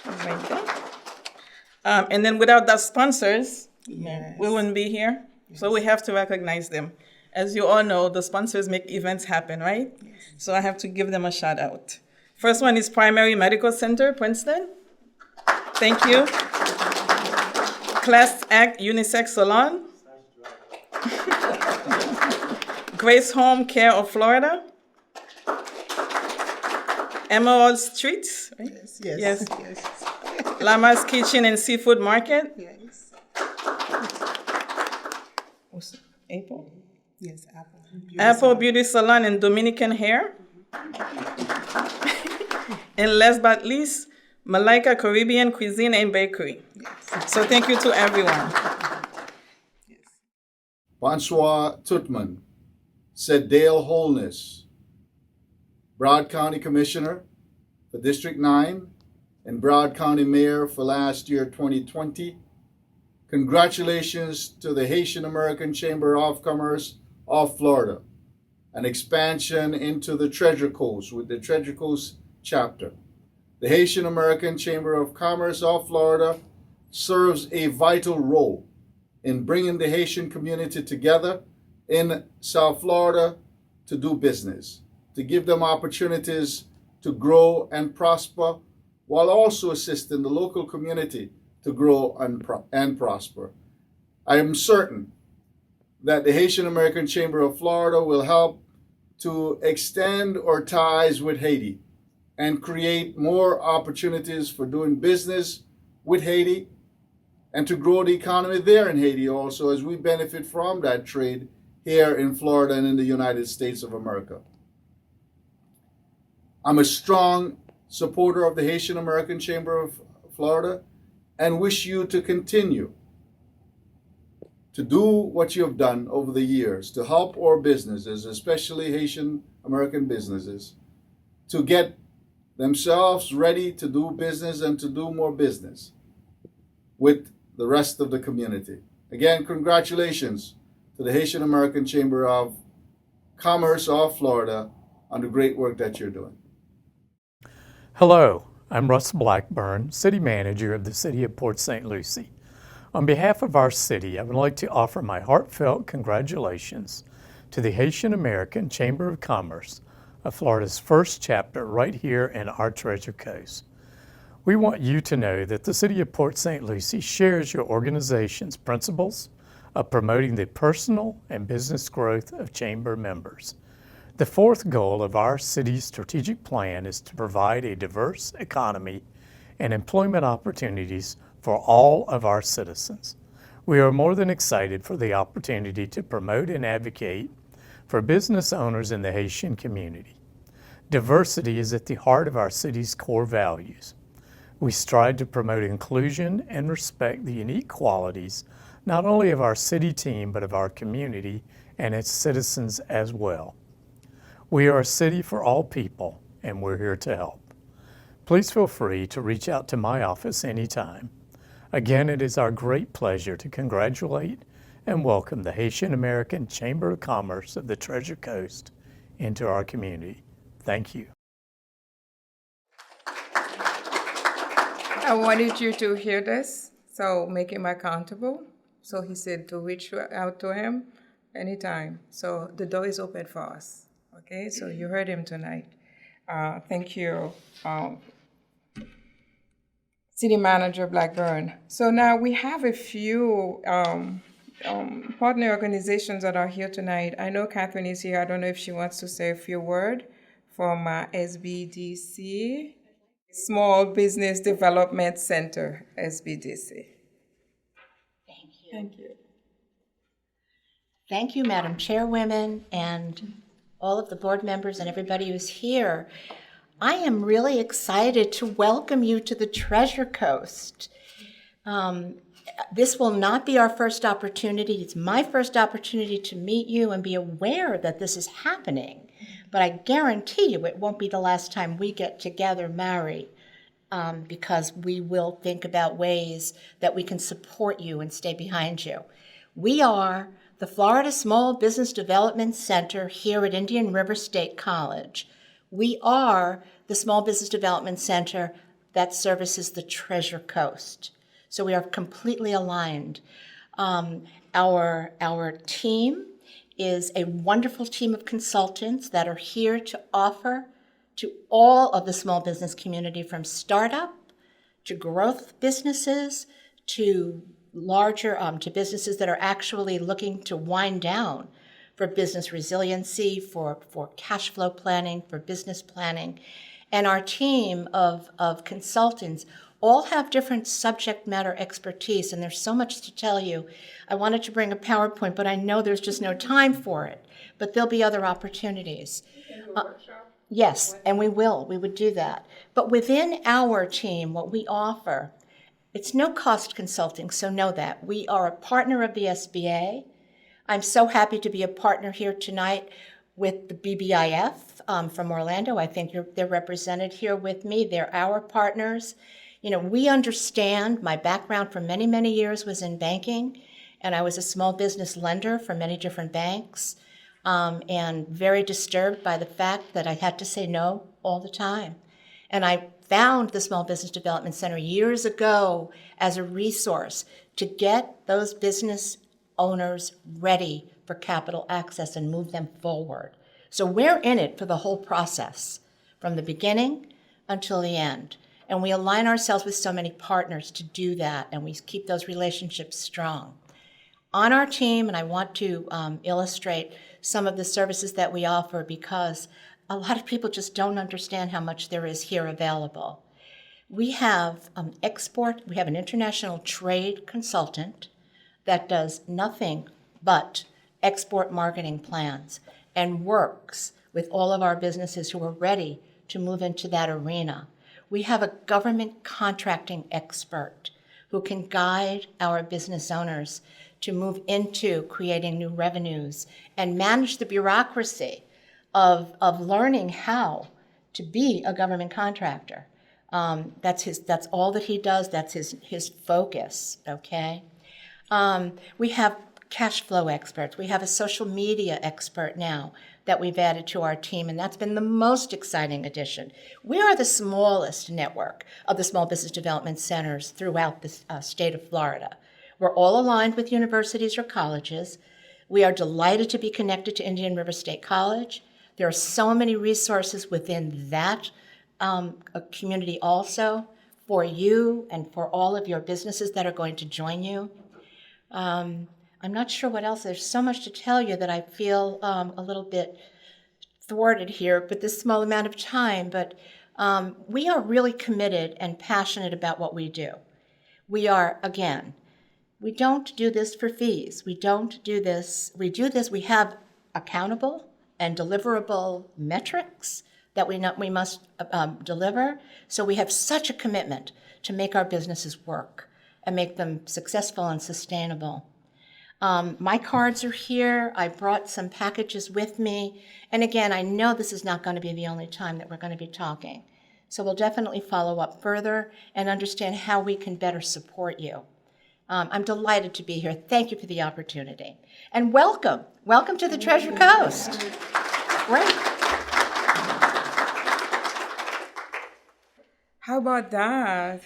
Right there. And then without the sponsors, Yes. we wouldn't be here. So we have to recognize them. As you all know, the sponsors make events happen, right? Yes. So I have to give them a shout out. First one is Primary Medical Center, Princeton. Thank you. Class Act Unisex Salon. Grace Home Care of Florida. Emerald Streets, right? Yes. Yes. Yes. Lama's Kitchen and Seafood Market. Yes. April. Yes. Apple. Apple Beauty Salon and Dominican Hair. And last but least, Malika Caribbean Cuisine and Bakery. Yes. So thank you to everyone. Bonsoir Tutman, said Dale Holness, Broward County Commissioner for District 9 and Broward County Mayor for last year, 2020. Congratulations to the Haitian American Chamber of Commerce of Florida, an expansion into the Treasure Coast with the Treasure Coast chapter. The Haitian American Chamber of Commerce of Florida serves a vital role in bringing the Haitian community together in South Florida to do business, to give them opportunities to grow and prosper, while also assisting the local community to grow and prosper. I am certain that the Haitian American Chamber of Florida will help to extend our ties with Haiti and create more opportunities for doing business with Haiti and to grow the economy there in Haiti also, as we benefit from that trade here in Florida and in the United States of America. I'm a strong supporter of the Haitian American Chamber of Florida and wish you to continue to do what you have done over the years to help our businesses, especially Haitian American businesses, to get themselves ready to do business and to do more business with the rest of the community. Again, congratulations to the Haitian American Chamber of Commerce of Florida on the great work that you're doing. Hello, I'm Russ Blackburn, City Manager of the City of Port St. Lucie. On behalf of our city, I would like to offer my heartfelt congratulations to the Haitian American Chamber of Commerce of Florida's first chapter right here in our Treasure Coast. We want you to know that the City of Port St. Lucie shares your organization's principles of promoting the personal and business growth of Chamber members. The fourth goal of our city's strategic plan is to provide a diverse economy and employment opportunities for all of our citizens. We are more than excited for the opportunity to promote and advocate for business owners in the Haitian community. Diversity is at the heart of our city's core values. We strive to promote inclusion and respect the unique qualities not only of our city team, but of our community and its citizens as well. We are a city for all people, and we're here to help. Please feel free to reach out to my office anytime. Again, it is our great pleasure to congratulate and welcome the Haitian American Chamber of Commerce of the Treasure Coast into our community. Thank you. I wanted you to hear this, so make him accountable. So he said to reach out to him anytime. So the door is open for us. Okay, so you heard him tonight. Thank you, City Manager Blackburn. So now we have a few partner organizations that are here tonight. I know Catherine is here. I don't know if she wants to say a few words from SBDC, Small Business Development Center, SBDC. Thank you. Thank you, Madam Chairwoman, and all of the board members and everybody who's here. I am really excited to welcome you to the Treasure Coast. This will not be our first opportunity. It's my first opportunity to meet you and be aware that this is happening. But I guarantee you it won't be the last time we get together, Mary, because we will think about ways that we can support you and stay behind you. We are the Florida Small Business Development Center here at Indian River State College. We are the Small Business Development Center that services the Treasure Coast. So we are completely aligned. Our team is a wonderful team of consultants that are here to offer to all of the small business community, from startup to growth businesses to larger, to businesses that are actually looking to wind down, for business resiliency, for cash flow planning, for business planning. And our team of consultants all have different subject matter expertise, and there's so much to tell you. I wanted to bring a PowerPoint, but I know there's just no time for it. But there'll be other opportunities. Yes, and we would do that. But within our team, what we offer, it's no cost consulting, so know that. We are a partner of the SBA. I'm so happy to be a partner here tonight with the BBIF from Orlando. I think they're represented here with me. They're our partners. You know, we understand, my background for many, many years was in banking, and I was a small business lender for many different banks, and very disturbed by the fact that I had to say no all the time. And I found the Small Business Development Center years ago as a resource to get those business owners ready for capital access and move them forward. So we're in it for the whole process, from the beginning until the end. And we align ourselves with so many partners to do that, and we keep those relationships strong. On our team, and I want to illustrate some of the services that we offer, because a lot of people just don't understand how much there is here available. We have we have an international trade consultant that does nothing but export marketing plans and works with all of our businesses who are ready to move into that arena. We have a government contracting expert who can guide our business owners to move into creating new revenues and manage the bureaucracy of learning how to be a government contractor. That's all that he does. That's his focus, okay? We have cash flow experts. We have a social media expert now that we've added to our team, and that's been the most exciting addition. We are the smallest network of the small business development centers throughout the state of Florida. We're all aligned with universities or colleges. We are delighted to be connected to Indian River State College. There are so many resources within that community also for you and for all of your businesses that are going to join you. I'm not sure what else. There's so much to tell you that I feel a little bit thwarted here, but this small amount of time. But we are really committed and passionate about what we do. We are, again, we don't do this for fees. We don't do this. We do this. We have accountable and deliverable metrics that we must deliver. So we have such a commitment to make our businesses work and make them successful and sustainable. My cards are here. I brought some packages with me. And again, I know this is not going to be the only time that we're going to be talking. So we'll definitely follow up further and understand how we can better support you. I'm delighted to be here. Thank you for the opportunity. And welcome. Welcome to the Treasure Coast. Great. How about that?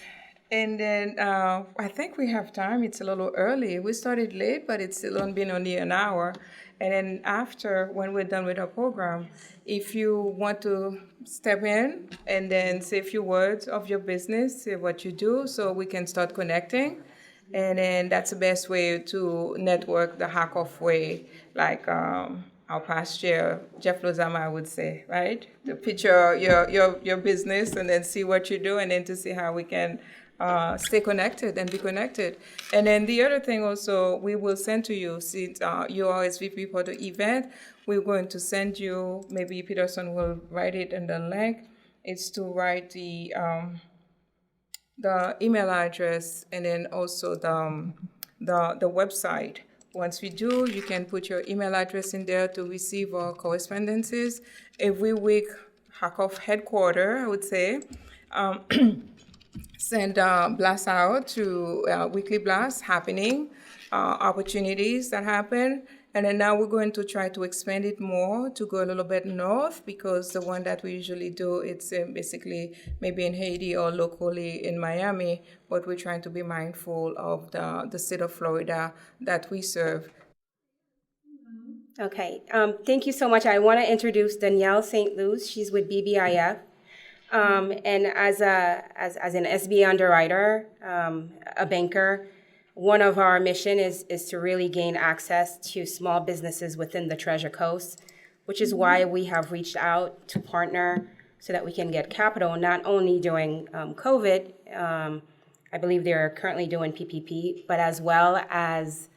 And then I think we have time. It's a little early. We started late, but it's still been only an hour. And then after, when we're done with our program, if you want to step in and then say a few words of your business, say what you do, so we can start connecting. And then that's the best way to network the HACCOF way, like our past chair, Jeff Lozama, I would say, right? To picture your business and then see what you do, and then to see how we can stay connected and be connected. And then the other thing also, we will send to you, since you are SVP for the event, we're going to send you, maybe Peterson will write it in the link, it's to write the email address and then also the website. Once we do, you can put your email address in there to receive our correspondences. Every week, HACCOF headquarters, I would say, send blasts out to weekly blasts happening, opportunities that happen. And then now we're going to try to expand it more to go a little bit north, because the one that we usually do, it's basically maybe in Haiti or locally in Miami, but we're trying to be mindful of the state of Florida that we serve. Okay, thank you so much. I want to introduce Danielle St. Louis. She's with BBIF. And as an SBA underwriter, a banker, one of our mission is to really gain access to small businesses within the Treasure Coast, which is why we have reached out to partner so that we can get capital, not only during COVID, I believe they're currently doing PPP, but as well as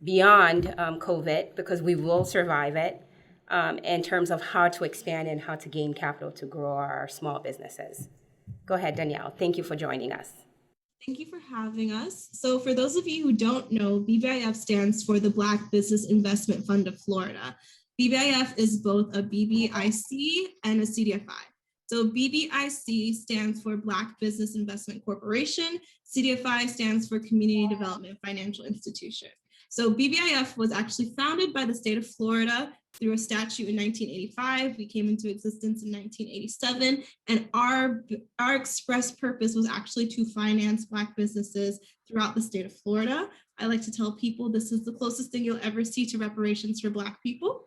beyond COVID, because we will survive it, in terms of how to expand and how to gain capital to grow our small businesses. Go ahead, Danielle. Thank you for joining us. Thank you for having us. So for those of you who don't know, BBIF stands for the Black Business Investment Fund of Florida. BBIF is both a BBIC and a CDFI. So BBIC stands for Black Business Investment Corporation. CDFI stands for Community Development Financial Institution. So BBIF was actually founded by the state of Florida through a statute in 1985. We came into existence in 1987, and our express purpose was actually to finance Black businesses throughout the state of Florida. I like to tell people this is the closest thing you'll ever see to reparations for Black people.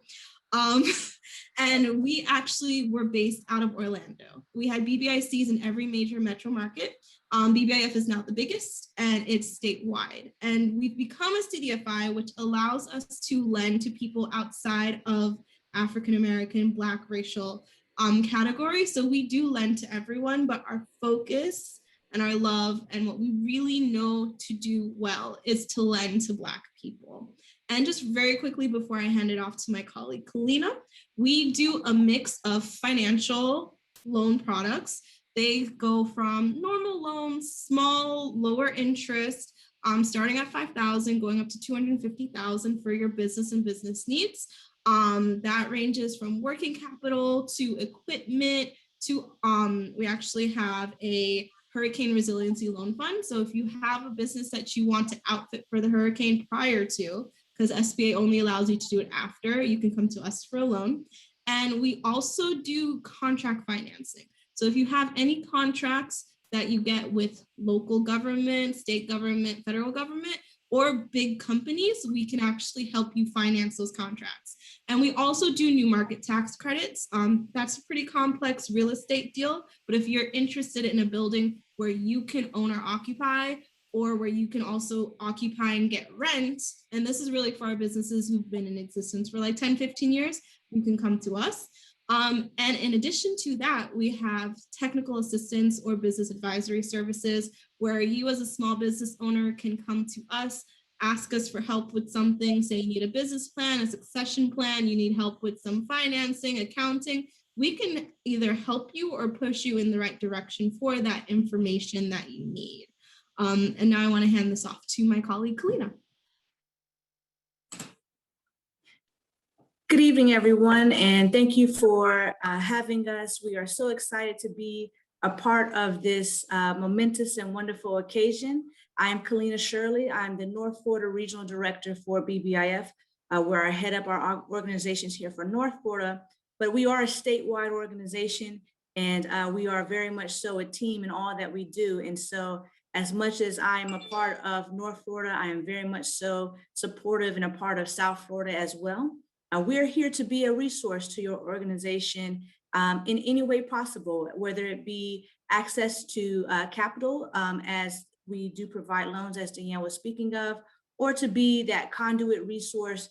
And we actually were based out of Orlando. We had BBICs in every major metro market. BBIF is now the biggest, and it's statewide. And we've become a CDFI, which allows us to lend to people outside of African-American, Black racial category. So we do lend to everyone, but our focus and our love and what we really know to do well is to lend to Black people. And just very quickly before I hand it off to my colleague, Kalina, we do a mix of financial loan products. They go from normal loans, small, lower interest, starting at $5,000, going up to $250,000 for your business and business needs. That ranges from working capital to equipment to, we actually have a hurricane resiliency loan fund. So if you have a business that you want to outfit for the hurricane prior to, because SBA only allows you to do it after, you can come to us for a loan. And we also do contract financing. So if you have any contracts that you get with local government, state government, federal government, or big companies, we can actually help you finance those contracts. And we also do new market tax credits. That's a pretty complex real estate deal, but if you're interested in a building where you can own or occupy, or where you can also occupy and get rent, and this is really for our businesses who've been in existence for like 10, 15 years, you can come to us. And in addition to that, we have technical assistance or business advisory services where you as a small business owner can come to us, ask us for help with something, say you need a business plan, a succession plan, you need help with some financing, accounting. we can either help you or push you in the right direction for that information that you need. And now I want to hand this off to my colleague, Kalina. Good evening, everyone, and thank you for having us. We are so excited to be a part of this momentous and wonderful occasion. I am Kalina Shirley. I'm the North Florida Regional Director for BBIF, where I head up our organizations here for North Florida, but we are a statewide organization, and we are very much so a team in all that we do. And so as much as I am a part of North Florida, I am very much so supportive and a part of South Florida as well. We're here to be a resource to your organization in any way possible, whether it be access to capital, as we do provide loans, as Deanne was speaking of, or to be that conduit resource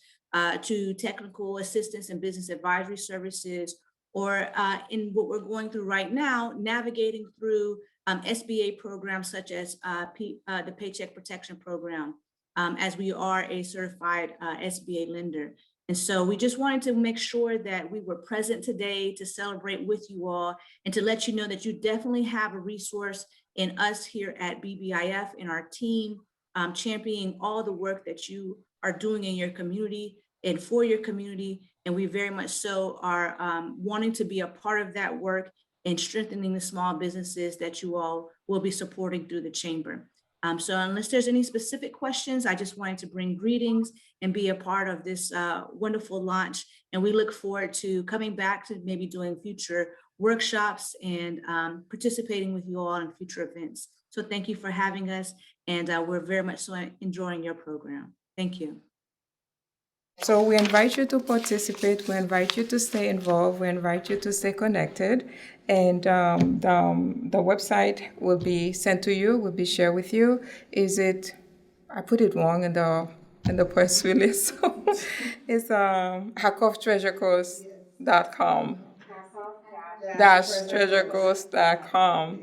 to technical assistance and business advisory services, or in what we're going through right now, navigating through SBA programs such as the Paycheck Protection Program, as we are a certified SBA lender. And so we just wanted to make sure that we were present today to celebrate with you all and to let you know that you definitely have a resource in us here at BBIF, in our team, championing all the work that you are doing in your community and for your community. And we very much so are wanting to be a part of that work and strengthening the small businesses that you all will be supporting through the chamber. So unless there's any specific questions, I just wanted to bring greetings and be a part of this wonderful launch. And we look forward to coming back to maybe doing future workshops and participating with you all in future events. So thank you for having us. And we're very much so enjoying your program. Thank you. So we invite you to participate. We invite you to stay involved. We invite you to stay connected. And the website will be sent to you, will be shared with you. I put it wrong in the press release. It's HACCOF-treasurecoast.com. -treasurecoast.com.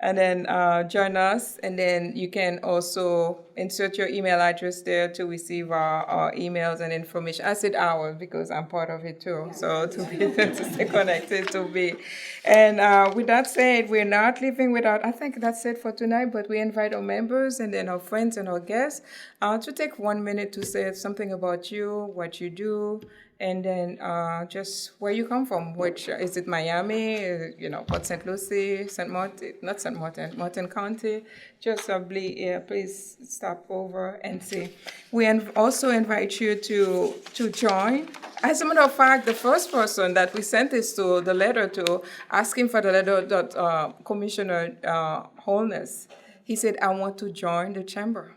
And then join us, and then you can also insert your email address there to receive our emails and information. I said ours because I'm part of it too, so to be able to stay connected, to be. And with that said, we're not leaving without, I think that's it for tonight, but we invite our members and then our friends and our guests to take 1 minute to say something about you, what you do, and then just where you come from. Which is it, Miami, Port St. Lucie, Martin County. Just please stop over and see. We also invite you to join. As a matter of fact, the first person that we sent the letter to, asking for the letter that Commissioner Holness, he said, I want to join the chamber.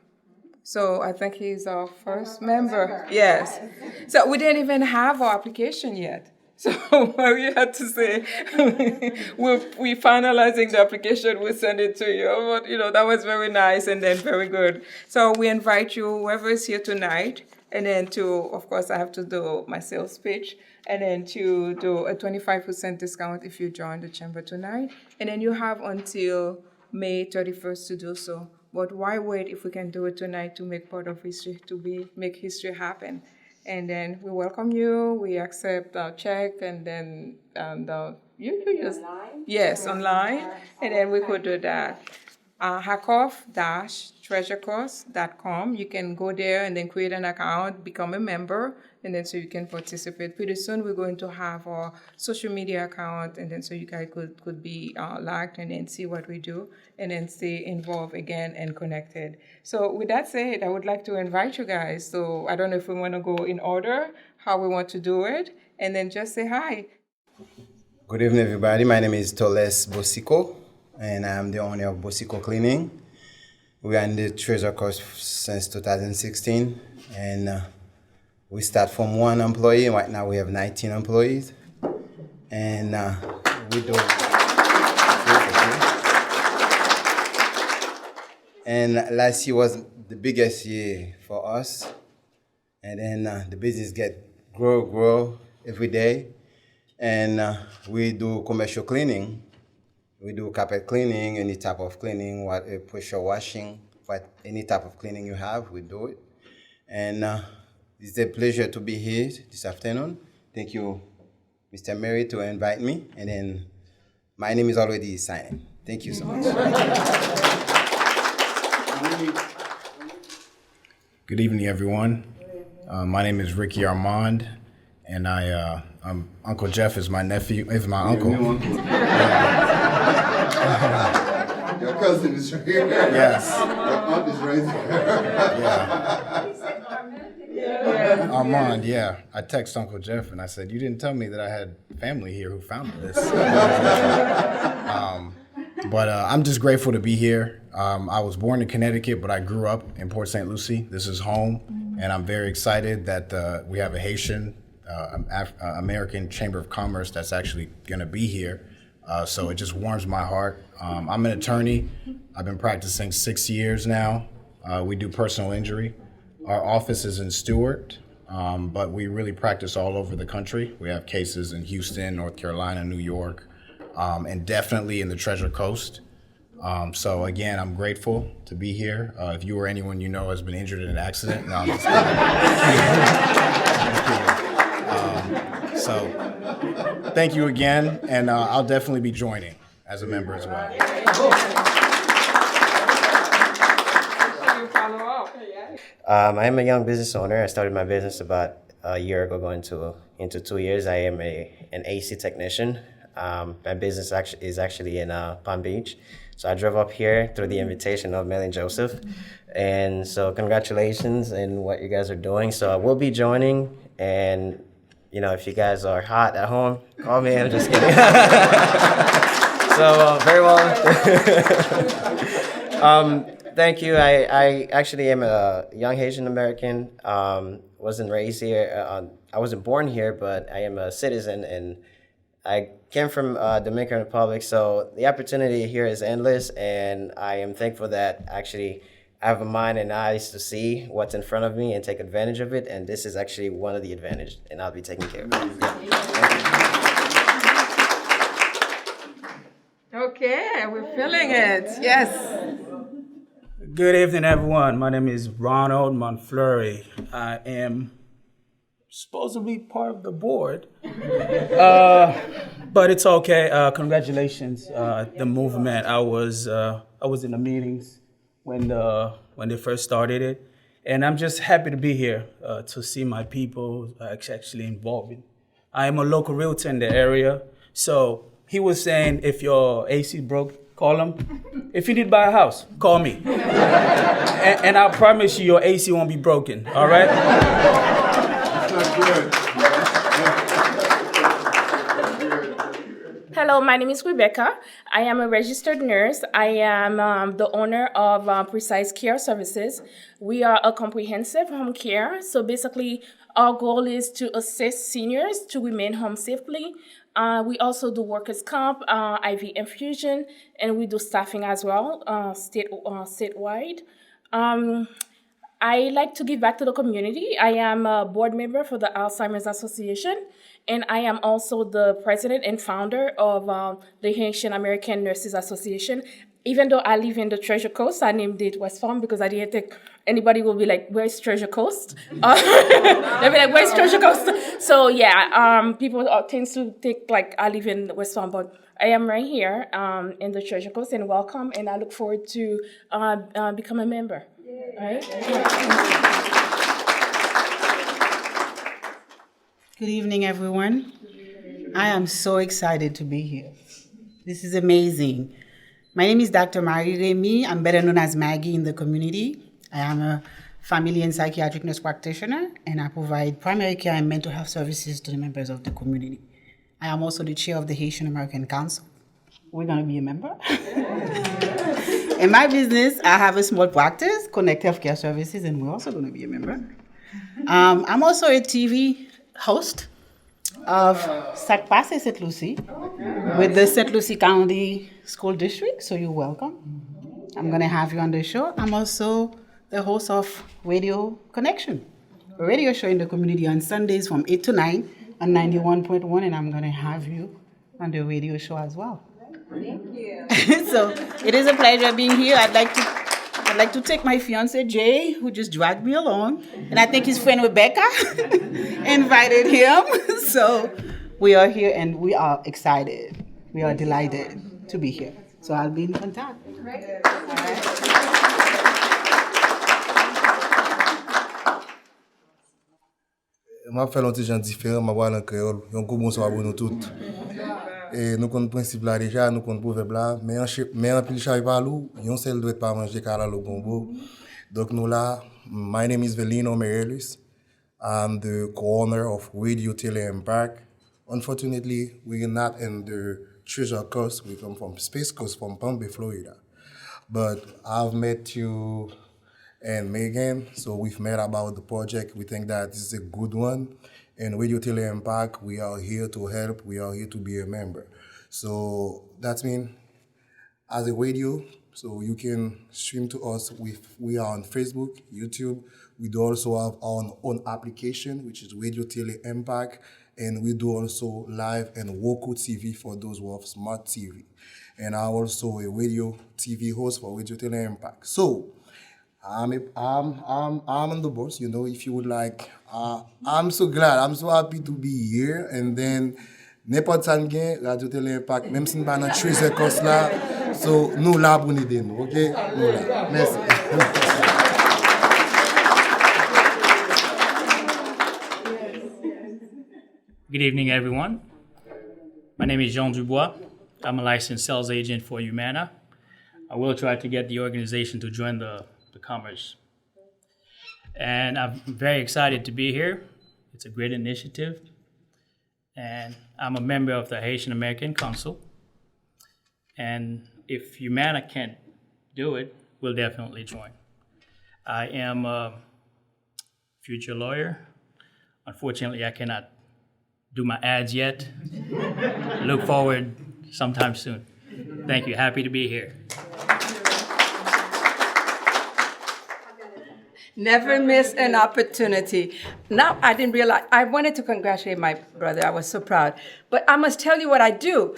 So I think he's our first member. Yes. So we didn't even have our application yet. So we had to say, we're finalizing the application, we'll send it to you. But, that was very nice and then very good. So we invite you, whoever is here tonight, and then of course, I have to do my sales pitch, and then to do a 25% discount if you join the chamber tonight. And then you have until May 31st to do so. But why wait if we can do it tonight to make part of history, make history happen? And then we welcome you. We accept our check, and then you use online. Yes, online, and then we could do that. HACCOF-treasurecoast.com. You can go there and then create an account, become a member, and then so you can participate. Pretty soon we're going to have our social media account, and then so you guys could be liked and then see what we do, and then stay involved again and connected. So with that said, I would like to invite you guys. So I don't know if we want to go in order, how we want to do it, and then just say hi. Good evening, everybody. My name is Toles Bosico, and I'm the owner of Bosico Cleaning. We are in the Treasure Coast since 2016, and we start from 1 employee. Right now we have 19 employees, and we do. And last year was the biggest year for us, and then the business grow every day, and we do commercial cleaning. We do carpet cleaning, any type of cleaning, pressure washing, any type of cleaning you have, we do it. And it's a pleasure to be here this afternoon. Thank you, Mr. Mary to invite me, and then my name is already signed. Thank you so much. Good evening, everyone. My name is Ricky Armand, and I'm Uncle Jeff is my nephew. Is my uncle. Your cousin is right here. Yes. Your aunt is right there. Yeah. Armand, yeah. I texted Uncle Jeff and I said, "You didn't tell me that I had family here who founded this." But I'm just grateful to be here. I was born in Connecticut, but I grew up in Port St. Lucie. This is home, and I'm very excited that we have a Haitian American Chamber of Commerce that's actually going to be here. So it just warms my heart. I'm an attorney. I've been practicing 6 years now. We do personal injury. Our office is in Stewart, but we really practice all over the country. We have cases in Houston, North Carolina, New York, and definitely in the Treasure Coast. So again, I'm grateful to be here. If you or anyone you know has been injured in an accident, no, I'm just kidding. So thank you again, and I'll definitely be joining as a member as well. I am a young business owner. I started my business about a year ago, going into 2 years. I am an AC technician. My business is actually in Palm Beach. So I drove up here through the invitation of Mel and Joseph. And so congratulations on what you guys are doing. So I will be joining, and if you guys are hot at home, call me. I'm just kidding. So very well. Thank you. I actually am a young Haitian American. Wasn't raised here. I wasn't born here, but I am a citizen, and I came from Dominican Republic. So the opportunity here is endless, and I am thankful that actually I have a mind and eyes to see what's in front of me and take advantage of it. And this is actually one of the advantages, and I'll be taking care of it. Okay, we're feeling it. Yes. Good evening, everyone. My name is Ronald Monfleury. I am supposed to be part of the board, but it's okay. Congratulations, the movement. I was in the meetings when they first started it, and I'm just happy to be here to see my people actually involved. I am a local realtor in the area, so he was saying if your AC broke, call him. If you need to buy a house, call me, and I promise you your AC won't be broken. All right. Hello, my name is Rebecca. I am a registered nurse. I am the owner of Precise Care Services. We are a comprehensive home care. So basically, our goal is to assist seniors to remain home safely. We also do workers' comp, IV infusion, and we do staffing as well, statewide. I like to give back to the community. I am a board member for the Alzheimer's Association, and I am also the president and founder of the Haitian American Nurses Association. Even though I live in the Treasure Coast, I named it West Farm because I didn't think anybody will be like, where's Treasure Coast? They'll be like, where's Treasure Coast? So yeah, people tend to think like I live in West Farm, but I am right here in the Treasure Coast, and welcome, and I look forward to become a member. Right? Good evening, everyone. I am so excited to be here. This is amazing. My name is Dr. Mary Remy. I'm better known as Maggie in the community. I am a family and psychiatric nurse practitioner, and I provide primary care and mental health services to the members of the community. I am also the chair of the Haitian American Council. We're going to be a member. In my business, I have a small practice, Connect Healthcare Services, and we're also going to be a member. I'm also a TV host of Sac Passe St. Lucie with the St. Lucie County School District, so you're welcome. I'm going to have you on the show. I'm also the host of Radio Connection, a radio show in the community on Sundays from 8 to 9 on 91.1, and I'm going to have you on the radio show as well. Thank you. So it is a pleasure being here. I'd like to take my fiance Jay, who just dragged me along, and I think his friend Rebecca invited him. So we are here and we are excited. We are delighted to be here. So I'll be in contact. Je fais un petit gens différent, je parle en créole. Un coup bonsoir pour nous toutes. Et nous connaissons le principe là déjà, nous connaissons le proverbe là, mais en pile chai palou, yon seul doit pas manger car le gombo. Donc nous là, my name is Velino Merelis. I'm the co-owner of Radio Tele Impact. Unfortunately, we're not in the Treasure Coast. We come from Space Coast, from Palm Bay, Florida. But I've met you and Megan, so we've met about the project. We think that this is a good one. And Radio Tele Impact, we are here to help. We are here to be a member. So that means as a radio, so you can stream to us. We are on Facebook, YouTube. We do also have our own application, which is Radio Tele Impact. And we do also live and Woku TV for those who have smart TV. And I'm also a radio TV host for Radio Tele Impact. So I'm on the boss, you know, if you would like. I'm so glad, I'm so happy to be here. And then, n'importe quoi gain, Radio Tele Impact, même si nous pas dans 13 courses là, so nous là pour nous aider, ok? Nous là. Merci. Good evening, everyone. My name is Jean Dubois. I'm a licensed sales agent for Humana. I will try to get the organization to join the Commerce. And I'm very excited to be here. It's a great initiative. And I'm a member of the Haitian American Council. And if Humana can't do it, we'll definitely join. I am a future lawyer. Unfortunately, I cannot do my ads yet. Look forward sometime soon. Thank you. Happy to be here. Never miss an opportunity. Now, I didn't realize, I wanted to congratulate my brother. I was so proud. But I must tell you what I do.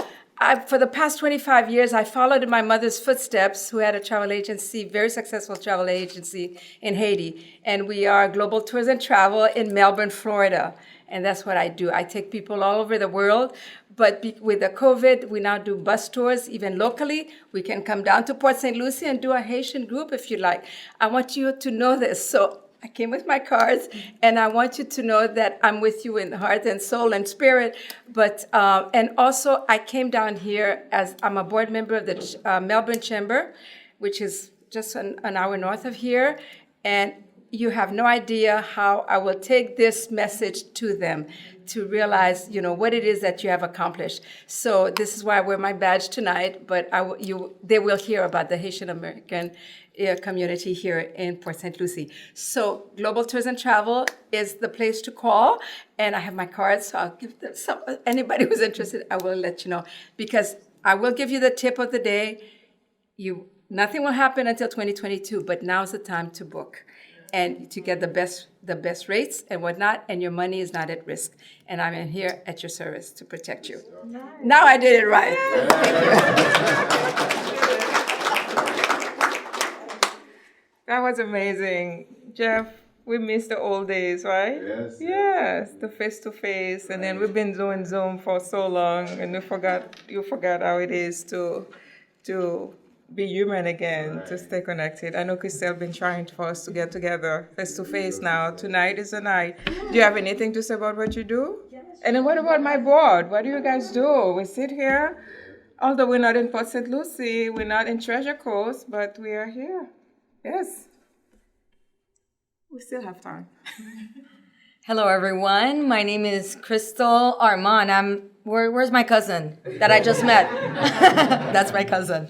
For the past 25 years, I followed in my mother's footsteps, who had a travel agency, very successful travel agency in Haiti. And we are Global Tours and Travel in Melbourne, Florida. And that's what I do. I take people all over the world. But with the COVID, we now do bus tours, even locally. We can come down to Port St. Lucie and do a Haitian group if you like. I want you to know this. So I came with my cards, and I want you to know that I'm with you in heart and soul and spirit. But and also, I came down here as I'm a board member of the Melbourne Chamber, which is just an hour north of here. And you have no idea how I will take this message to them to realize, you know, what it is that you have accomplished. So this is why I wear my badge tonight, but they will hear about the Haitian American community here in Port St. Lucie. So Global Tours and Travel is the place to call, and I have my cards, so I'll give them anybody who's interested, I will let you know, because I will give you the tip of the day. Nothing will happen until 2022, but now's the time to book and to get the best rates and whatnot, and your money is not at risk. And I'm in here at your service to protect you. Nice. Now I did it right. That was amazing. Jeff, we missed the old days, right? Yes, the face-to-face. And then we've been doing Zoom for so long, and you forgot how it is to be human again, to stay connected. I know Christelle been trying for us to get together face-to-face now. Tonight is the night. Do you have anything to say about what you do? Yes. And then what about my board? What do you guys do? We sit here, although we're not in Port St. Lucie, we're not in Treasure Coast, but we are here. Yes. We still have time. Hello, everyone. My name is Crystal Armand. Where's my cousin that I just met? That's my cousin.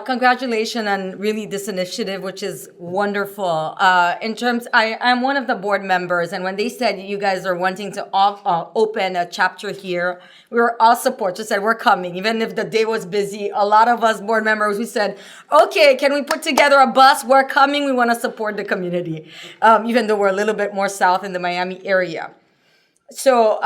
Congratulations on really this initiative, which is wonderful. I'm one of the board members, and when they said you guys are wanting to open a chapter here, we were all support. Just said we're coming, even if the day was busy. A lot of us board members, we said, okay, can we put together a bus? We're coming. We want to support the community, even though we're a little bit more south in the Miami area. So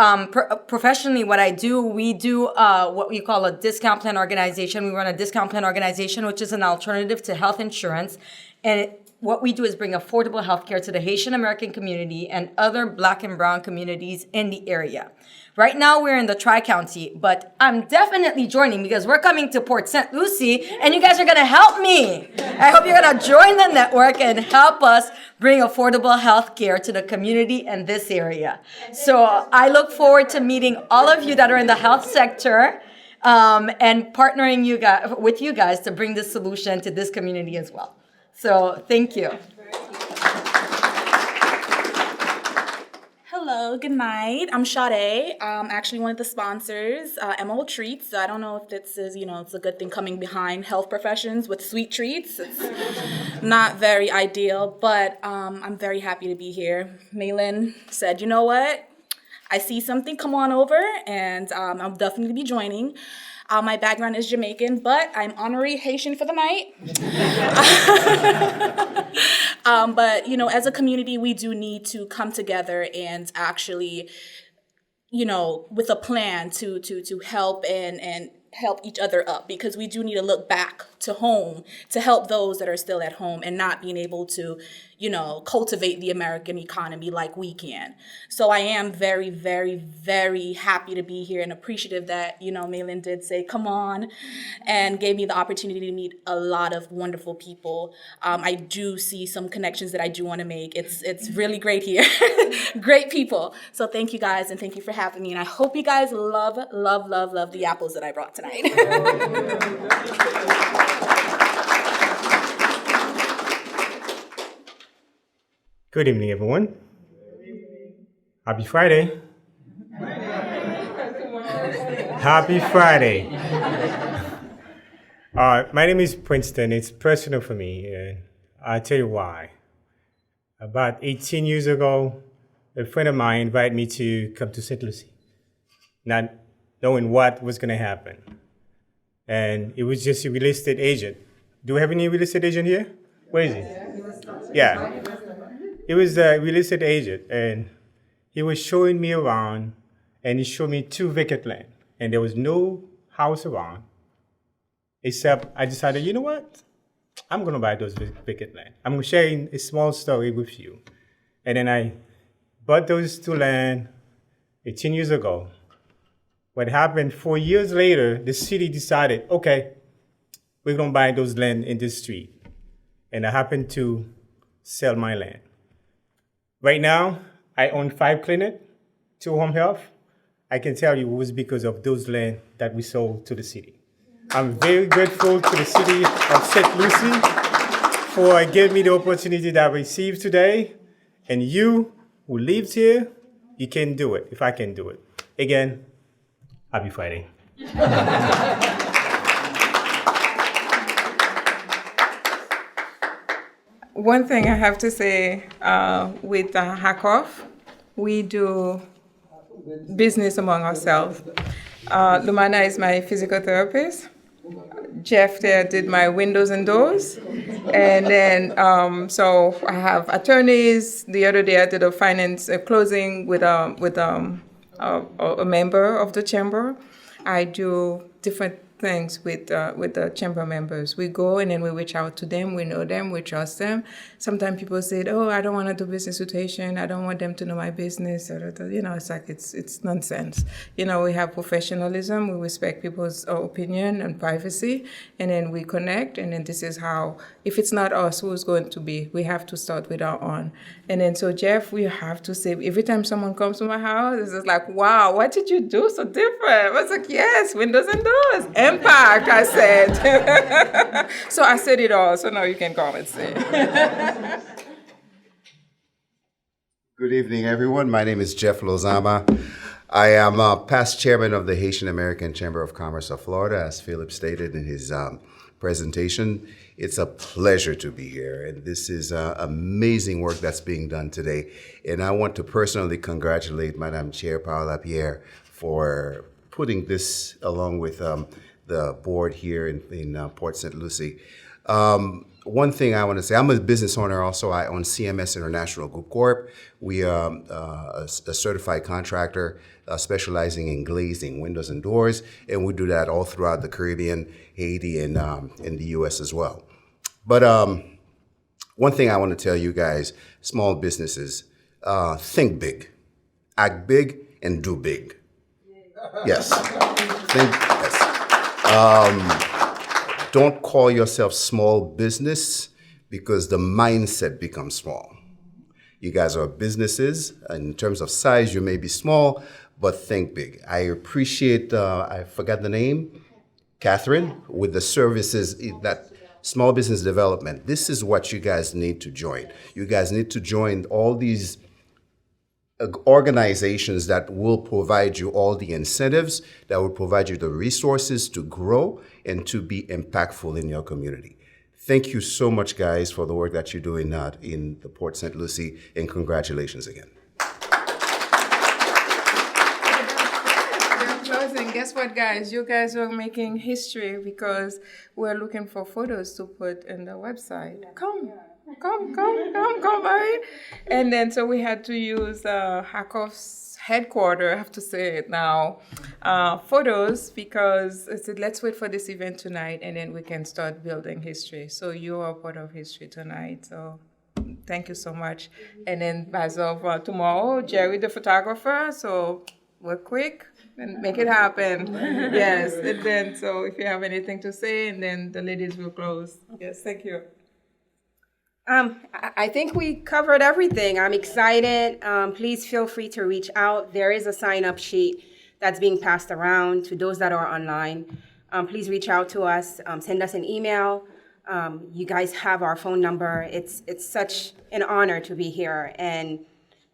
professionally, what I do, we do what we call a discount plan organization. We run a discount plan organization, which is an alternative to health insurance. And what we do is bring affordable healthcare to the Haitian American community and other Black and Brown communities in the area. Right now, we're in the Tri-County, but I'm definitely joining because we're coming to Port St. Lucie, and you guys are going to help me. I hope you're going to join the network and help us bring affordable health care to the community in this area. So I look forward to meeting all of you that are in the health sector and partnering with you guys to bring this solution to this community as well. So thank you. Hello, good night. I'm Sade. I'm actually one of the sponsors, MO Treats. So I don't know if this is, it's a good thing coming behind health professions with sweet treats. It's not very ideal, but I'm very happy to be here. Malin said, you know what? I see something, come on over, and I'll definitely be joining. My background is Jamaican, but I'm honorary Haitian for the night. But, as a community, we do need to come together and actually, with a plan to help and help each other up, because we do need to look back to home to help those that are still at home and not being able to, cultivate the American economy like we can. So I am very, very, very happy to be here and appreciative that, Malin did say, come on, and gave me the opportunity to meet a lot of wonderful people. I do see some connections that I do want to make. It's really great here. Great people. So thank you guys, and thank you for having me. And I hope you guys love, love, love, love the apples that I brought tonight. Good evening, everyone. Happy Friday. Happy Friday. My name is Princeton. It's personal for me, and I'll tell you why. About 18 years ago, a friend of mine invited me to come to St. Lucie, not knowing what was going to happen. And it was just a real estate agent. Do we have any real estate agent here? Where is he? Yeah. He was a real estate agent, and he was showing me around, and he showed me 2 vacant land, and there was no house around, except I decided, you know what? I'm going to buy those vacant land. I'm sharing a small story with you. And then I bought those 2 land 18 years ago. What happened 4 years later, the city decided, okay, we're going to buy those land in this street. And I happened to sell my land. Right now, I own 5 clinics, 2 home health. I can tell you it was because of those land that we sold to the city. I'm very grateful to the city of St. Lucie for giving me the opportunity that I received today. And you who lives here, you can do it if I can do it. Again, happy Friday. One thing I have to say with HACCOF, we do business among ourselves. Lumana is my physical therapist. Jeff there did my windows and doors. And then, so I have attorneys. The other day I did a finance closing with a member of the chamber. I do different things with the chamber members. We go and then we reach out to them. We know them. We trust them. Sometimes people say, "Oh, I don't want to do business with Haitian. I don't want them to know my business." It's like it's nonsense. We have professionalism. We respect people's opinion and privacy, and then we connect. And then this is how. If it's not us, who's going to be? We have to start with our own. And then so Jeff, we have to say every time someone comes to my house, it's just like, "Wow, what did you do so different?" I was like, "Yes, windows and doors." Impact, I said. So I said it all, so now you can come and say. Good evening, everyone. My name is Jeff Lozama. I am past chairman of the Haitian American Chamber of Commerce of Florida, as Philip stated in his presentation. It's a pleasure to be here, and this is amazing work that's being done today. And I want to personally congratulate Madame Chair Paola Pierre for putting this along with the board here in Port St. Lucie. One thing I want to say, I'm a business owner also. I own CMS International Group Corp. We are a certified contractor specializing in glazing windows and doors, and we do that all throughout the Caribbean, Haiti, and in the U.S. as well. But One thing I want to tell you guys, small businesses, think big, act big, and do big. Yes. Yes. Don't call yourself small business because the mindset becomes small. You guys are businesses. In terms of size, you may be small, but think big. I appreciate, I forgot the name, Catherine, with the services that small business development. This is what you guys need to join. You guys need to join all these organizations that will provide you all the incentives, that will provide you the resources to grow and to be impactful in your community. Thank you so much, guys, for the work that you're doing in the Port St. Lucie, and congratulations again. And guess what, guys? You guys are making history because we're looking for photos to put in the website. Come, right? And then so we had to use HACCOF's headquarters, I have to say it now, photos, because I said, let's wait for this event tonight and then we can start building history. So you are part of history tonight. So thank you so much. And then as of tomorrow, Jerry the photographer, so we're quick and make it happen. Yes, and then so if you have anything to say, and then the ladies will close. Yes, thank you. I think we covered everything. I'm excited. Please feel free to reach out. There is a sign-up sheet that's being passed around to those that are online. Please reach out to us. Send us an email. You guys have our phone number. It's such an honor to be here, and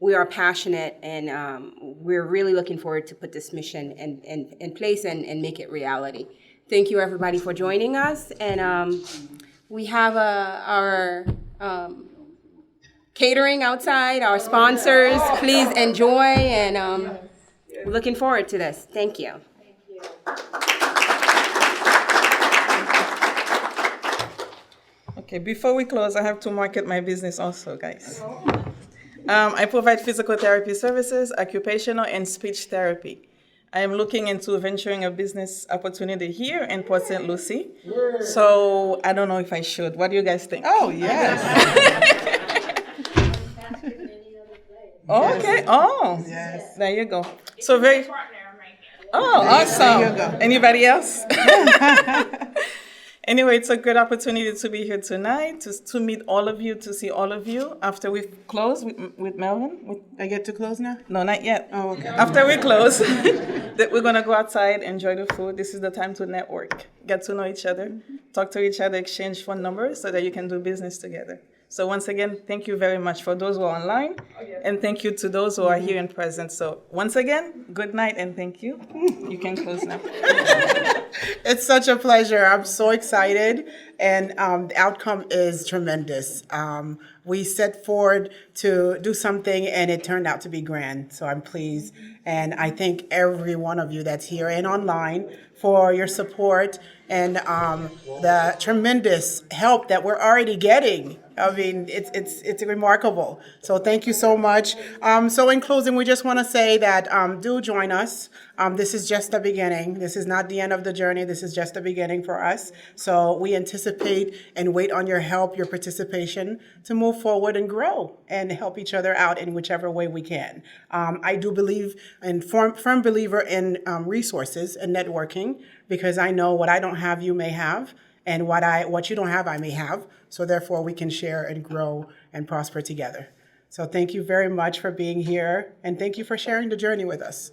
we are passionate, and we're really looking forward to put this mission in place and make it reality. Thank you, everybody, for joining us. And we have our catering outside, our sponsors. Please enjoy, and looking forward to this. Thank you. Okay, before we close, I have to market my business also, guys. I provide physical therapy services, occupational and speech therapy. I am looking into venturing a business opportunity here in Port St. Lucie. So I don't know if I should. What do you guys think? Oh, yes. Okay. Oh, yes. There you go. So very. Oh, awesome. There you go. Anybody else? Anyway, it's a good opportunity to be here tonight, to meet all of you, to see all of you. After we close with Melvin. I get to close now? No, not yet. Oh, okay. After we close, we're going to go outside, enjoy the food. This is the time to network, get to know each other, talk to each other, exchange phone numbers so that you can do business together. So once again, thank you very much for those who are online, and thank you to those who are here in presence. So once again, good night and thank you. You can close now. It's such a pleasure. I'm so excited, and the outcome is tremendous. We set forward to do something, and it turned out to be grand. So I'm pleased, and I thank every one of you that's here and online for your support and the tremendous help that we're already getting. I mean, it's remarkable. So thank you so much. So in closing, we just want to say that do join us. This is just the beginning. This is not the end of the journey. This is just the beginning for us. So we anticipate and wait on your help, your participation to move forward and grow and help each other out in whichever way we can. I do believe and firm believer in resources and networking, because I know what I don't have, you may have, and what you don't have, I may have. So therefore, we can share and grow and prosper together. So thank you very much for being here, and thank you for sharing the journey with us.